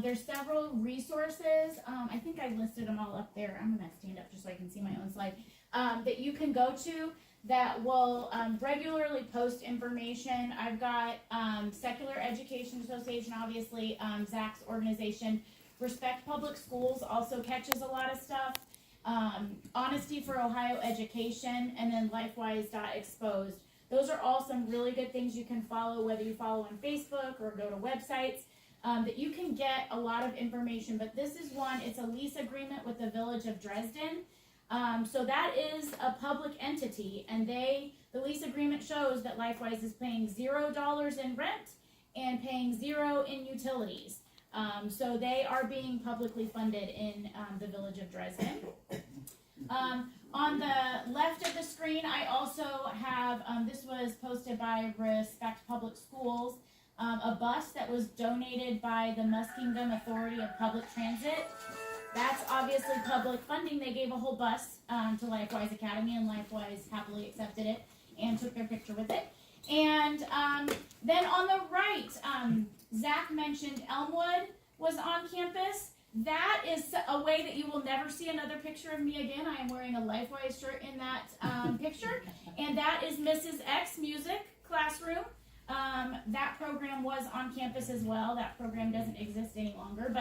there's several resources. I think I listed them all up there. I'm going to stand up just so I can see my own slide. That you can go to that will regularly post information. I've got Secular Education Association, obviously, Zach's organization. Respect Public Schools also catches a lot of stuff. Honesty for Ohio Education, and then LifeWise.exposed. Those are all some really good things you can follow, whether you follow on Facebook or go to websites. That you can get a lot of information, but this is one, it's a lease agreement with the Village of Dresden. So that is a public entity, and the lease agreement shows that LifeWise is paying $0 in rent and paying $0 in utilities. So they are being publicly funded in the Village of Dresden. On the left of the screen, I also have, this was posted by Respect Public Schools, a bus that was donated by the Muskingum Authority of Public Transit. That's obviously public funding. They gave a whole bus to LifeWise Academy, and LifeWise happily accepted it and took their picture with it. And then on the right, Zach mentioned Elmwood was on campus. That is a way that you will never see another picture of me again. I am wearing a LifeWise shirt in that picture. And that is Mrs. X Music Classroom. That program was on campus as well. That program doesn't exist any longer.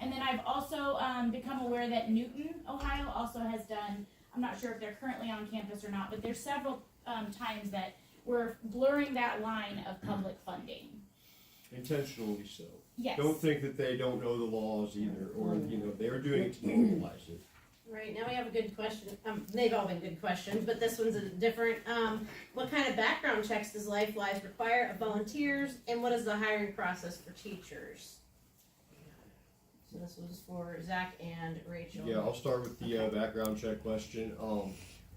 And then I've also become aware that Newton, Ohio also has done, I'm not sure if they're currently on campus or not, but there's several times that we're blurring that line of public funding. Intentionally so. Yes. Don't think that they don't know the laws either, or they're doing it to normalize it. Right, now we have a good question. They've all been good questions, but this one's a different. What kind of background checks does LifeWise require of volunteers, and what is the hiring process for teachers? So this was for Zach and Rachel. Yeah, I'll start with the background check question.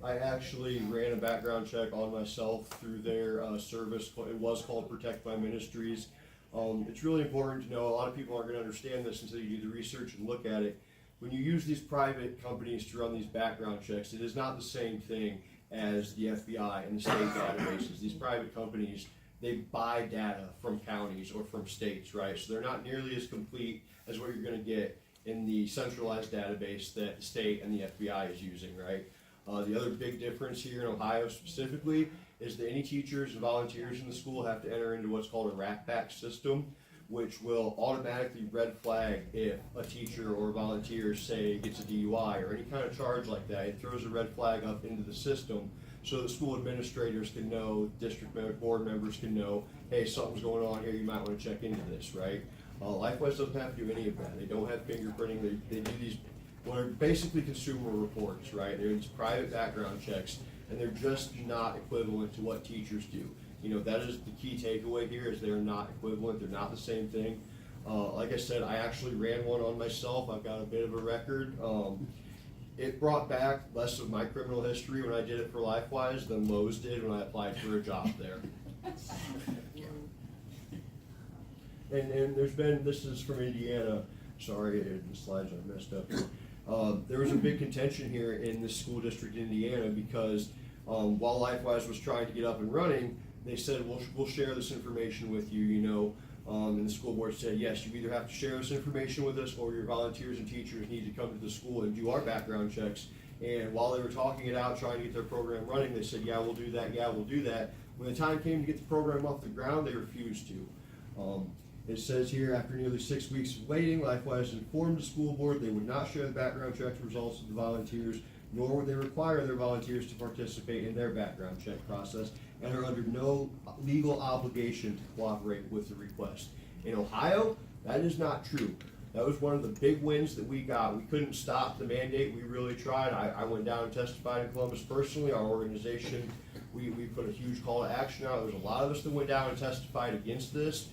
I actually ran a background check on myself through their service. It was called Protect by Ministries. It's really important to know, a lot of people aren't going to understand this until you do the research and look at it. when you use these private companies to run these background checks, it is not the same thing as the FBI and the state databases. These private companies, they buy data from counties or from states, right? So they're not nearly as complete as what you're going to get in the centralized database that the state and the FBI is using, right? The other big difference here in Ohio specifically is that any teachers and volunteers in the school have to enter into what's called a rack-back system, which will automatically red flag if a teacher or volunteer, say, gets a DUI or any kind of charge like that. It throws a red flag up into the system so the school administrators can know, district board members can know, hey, something's going on here, you might want to check into this, right? LifeWise doesn't have to do any of that. They don't have fingerprinting. They do these, what are basically consumer reports, right? They're these private background checks, and they're just not equivalent to what teachers do. You know, that is the key takeaway here, is they're not equivalent. They're not the same thing. Like I said, I actually ran one on myself. I've got a bit of a record. It brought back less of my criminal history when I did it for LifeWise than Lowe's did when I applied for a job there. And there's been, this is from Indiana, sorry, the slides are messed up here. There was a big contention here in this school district in Indiana because while LifeWise was trying to get up and running, they said, we'll share this information with you, you know, and the school board said, yes, you either have to share this information with us or your volunteers and teachers need to come to the school and do our background checks. And while they were talking it out, trying to get their program running, they said, yeah, we'll do that, yeah, we'll do that. When the time came to get the program off the ground, they refused to. It says here, after nearly 6 weeks of waiting, LifeWise informed the school board they would not share the background check results with the volunteers, nor would they require their volunteers to participate in their background check process, and are under no legal obligation to cooperate with the request. In Ohio, that is not true. That was one of the big wins that we got. We couldn't stop the mandate. We really tried. I went down and testified in Columbus personally. Our organization, we put a huge call to action out. There was a lot of us that went down and testified against this.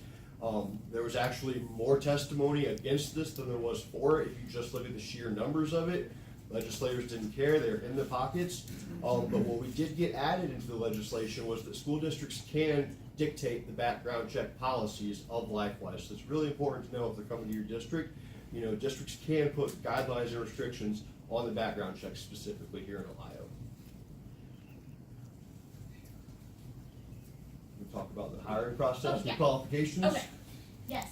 There was actually more testimony against this than there was for it. If you just look at the sheer numbers of it, legislators didn't care. They're in their pockets. But what we did get added into the legislation was that school districts can dictate the background check policies of LifeWise. So it's really important to know if they're coming to your district. You know, districts can put guidelines and restrictions on the background check specifically here in Ohio. Talk about the hiring process and qualifications. Okay. Yes.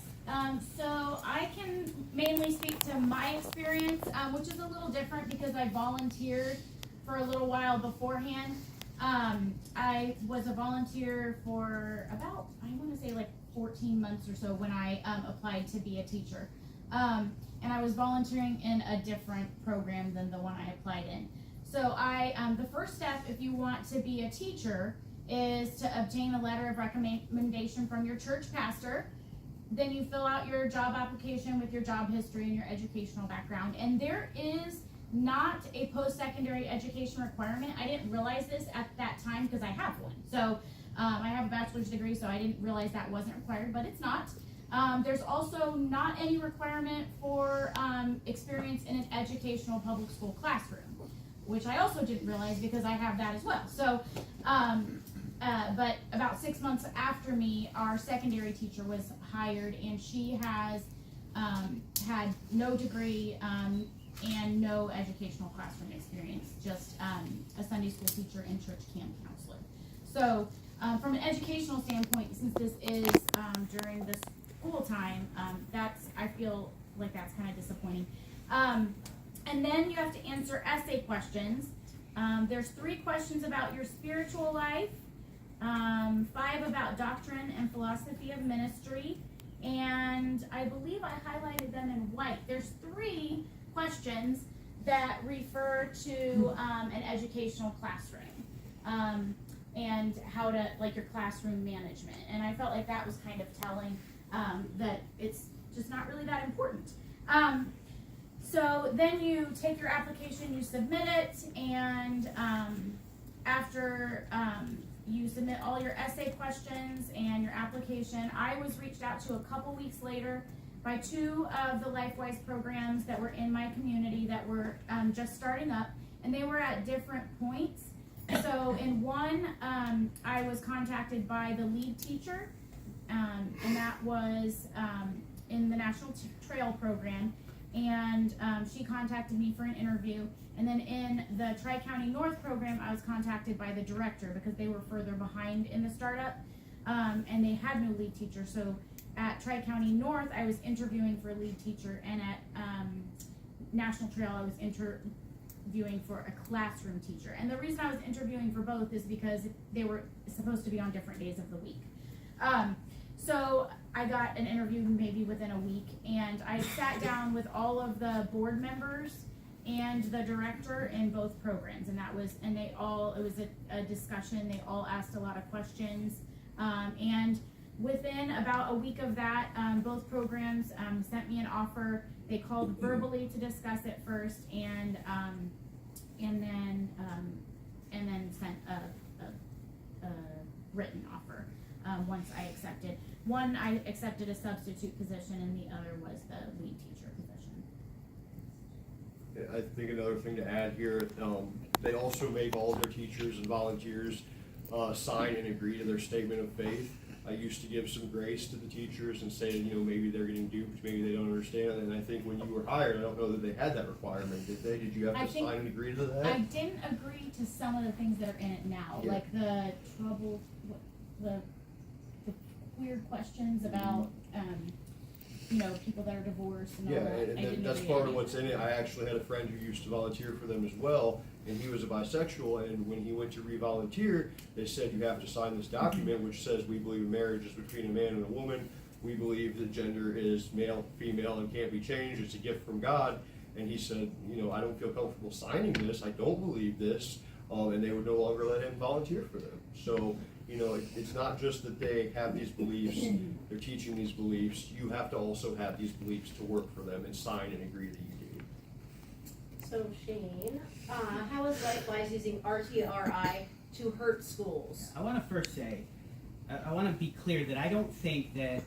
So I can mainly speak to my experience, which is a little different because I volunteered for a little while beforehand. I was a volunteer for about, I want to say like 14 months or so when I applied to be a teacher. And I was volunteering in a different program than the one I applied in. So the first step if you want to be a teacher is to obtain a letter of recommendation from your church pastor. Then you fill out your job application with your job history and your educational background. And there is not a post-secondary education requirement. I didn't realize this at that time because I have one. So I have a bachelor's degree, so I didn't realize that wasn't required, but it's not. There's also not any requirement for experience in an educational public school classroom, which I also didn't realize because I have that as well. So, but about 6 months after me, our secondary teacher was hired, and she has had no degree and no educational classroom experience, just a Sunday school teacher and church camp counselor. So, from an educational standpoint, since this is during the school time, I feel like that's kind of disappointing. And then you have to answer essay questions. There's 3 questions about your spiritual life, 5 about doctrine and philosophy of ministry, and I believe I highlighted them in white. There's 3 questions that refer to an educational classroom and how to, like, your classroom management. And I felt like that was kind of telling that it's just not really that important. So then you take your application, you submit it, and after you submit all your essay questions and your application, I was reached out to a couple weeks later by 2 of the LifeWise programs that were in my community that were just starting up, and they were at different points. So in one, I was contacted by the lead teacher, and that was in the National Trail program. and she contacted me for an interview. And then in the Tri-County North program, I was contacted by the director because they were further behind in the startup, and they had no lead teacher. So at Tri-County North, I was interviewing for a lead teacher, and at National Trail, I was interviewing for a classroom teacher. And the reason I was interviewing for both is because they were supposed to be on different days of the week. So I got an interview maybe within a week, and I sat down with all of the board members and the director in both programs, and it was a discussion. They all asked a lot of questions, and within about a week of that, both programs sent me an offer. They called verbally to discuss it first, and then sent a written offer once I accepted. One, I accepted a substitute position, and the other was the lead teacher position. I think another thing to add here, they also make all their teachers and volunteers sign and agree to their statement of faith. I used to give some grace to the teachers and say, maybe they're getting duped, maybe they don't understand. And I think when you were hired, I don't know that they had that requirement, did they? Did you have to sign and agree to that? I didn't agree to some of the things that are in it now, Yeah. like the weird questions about, people that are divorced and all Yeah, that. and that's part of what's in it. I actually had a friend who used to volunteer for them as well, and he was a bisexual, and when he went to re-volunteer, they said you have to sign this document which says we believe marriage is between a man and a woman. We believe that gender is male, female, and can't be changed. It's a gift from God. And he said, I don't feel comfortable signing this. I don't believe this. And they would no longer let him volunteer for them. So, it's not just that they have these beliefs, they're teaching these beliefs. You have to also have these beliefs to work for them and sign and agree that you do. So Shane, how is LifeWise using RTRI to hurt schools? I want to first say, I want to be clear that I don't think that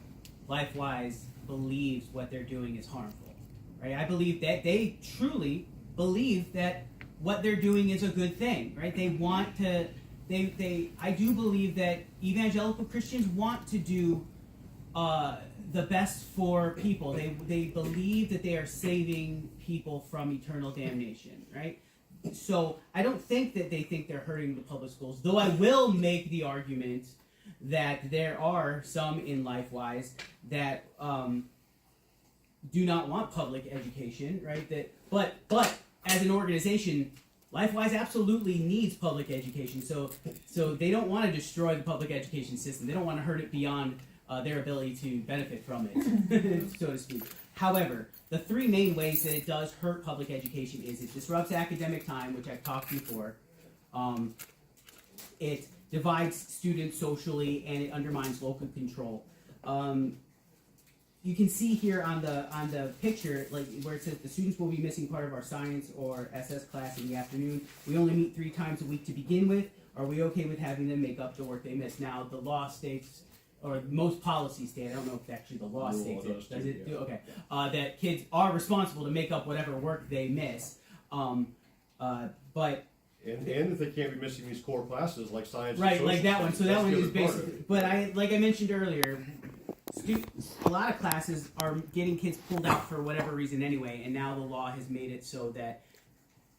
LifeWise believes what they're doing is harmful, right? I believe that they truly believe that what they're doing is a good thing, right? They want to, I do believe that evangelical Christians want to do the best for people. They believe that they are saving people from eternal damnation, right? So I don't think that they think they're hurting the public schools, though I will make the argument that there are some in LifeWise that do not want public education, right? But as an organization, LifeWise absolutely needs public education. So they don't want to destroy the public education system. They don't want to hurt it beyond their ability to benefit from it, so to speak. However, the three main ways that it does hurt public education is it disrupts academic time, which I've talked before. It divides students socially, and it undermines local control. You can see here on the picture, like where it says the students will be missing part of our science or SS class in the afternoon. We only meet 3 times a week to begin with. Are we okay with having them make up the work they miss? Now, the law states, or most policies state, I don't know if actually the law states it. Does it? Yeah. Okay. That kids are responsible to make up whatever work they miss. But And if they can't be missing these core classes like science, right, and like that social one. So studies, that one that's is the other part of basically. it. But like I mentioned earlier, a lot of classes are getting kids pulled out for whatever reason anyway, and now the law has made it so that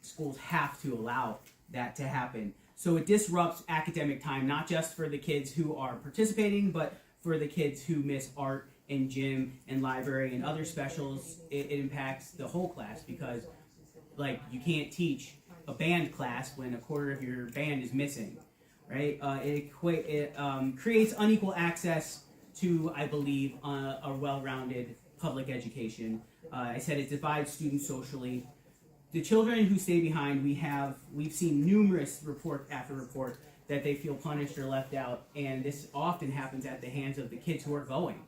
schools have to allow that to happen. So it disrupts academic time, not just for the kids who are participating, but for the kids who miss art and gym and library and other specials. It impacts the whole class because, like, you can't teach a band class when a quarter of your band is missing, right? It creates unequal access to, I believe, a well-rounded public education. I said it divides students socially. The children who stay behind, we've seen numerous report after report that they feel punished or left out, and this often happens at the hands of the kids who are going,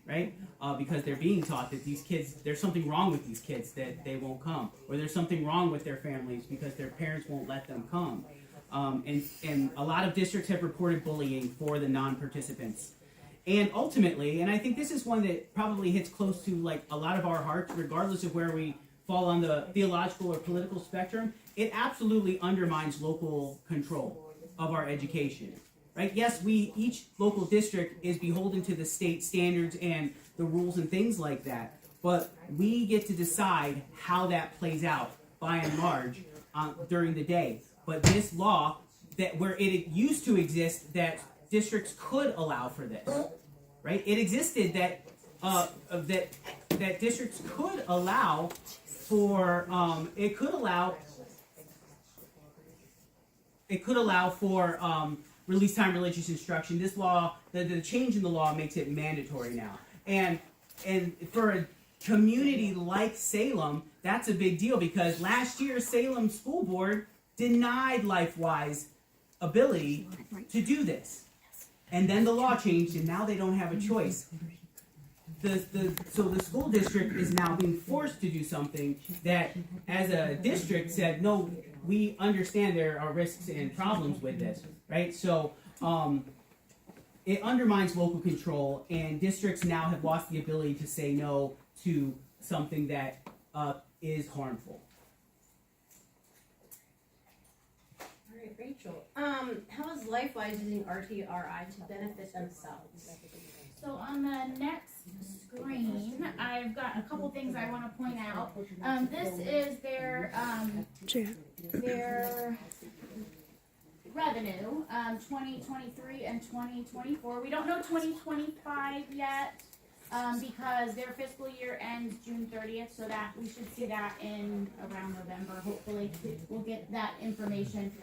right? Because they're being taught that these kids, there's something wrong with these kids that they won't come, or there's something wrong with their families because their parents won't let them come. And a lot of districts have reported bullying for the non-participants. And ultimately, and I think this is one that probably hits close to like a lot of our hearts, regardless of where we fall on the theological or political spectrum, it absolutely undermines local control of our education, right? Yes, each local district is beholden to the state standards and the rules and things like that, but we get to decide how that plays out by and large during the day. But this law, that where it used to exist, that districts could allow for this, right? It existed that that districts could allow for release time religious instruction. This law, the change in the law makes it mandatory now, and for a community like Salem, that's a big deal, because last year Salem School Board denied LifeWise ability to do this, and then the law changed, and now they don't have a choice. So the school district is now being forced to do something that, as a district, said, no, we understand there are risks and problems with this, right? So it undermines local control, and districts now have lost the ability to say no to something that is harmful. All right, Rachel. How is LifeWise using RTRI to benefit themselves? So on the next screen, I've got a couple things I want to point out. This is their revenue, 2023 and 2024. We don't know 2025 yet, because their fiscal year ends June 30th, so that we should see that in around November. Hopefully, we'll get that information.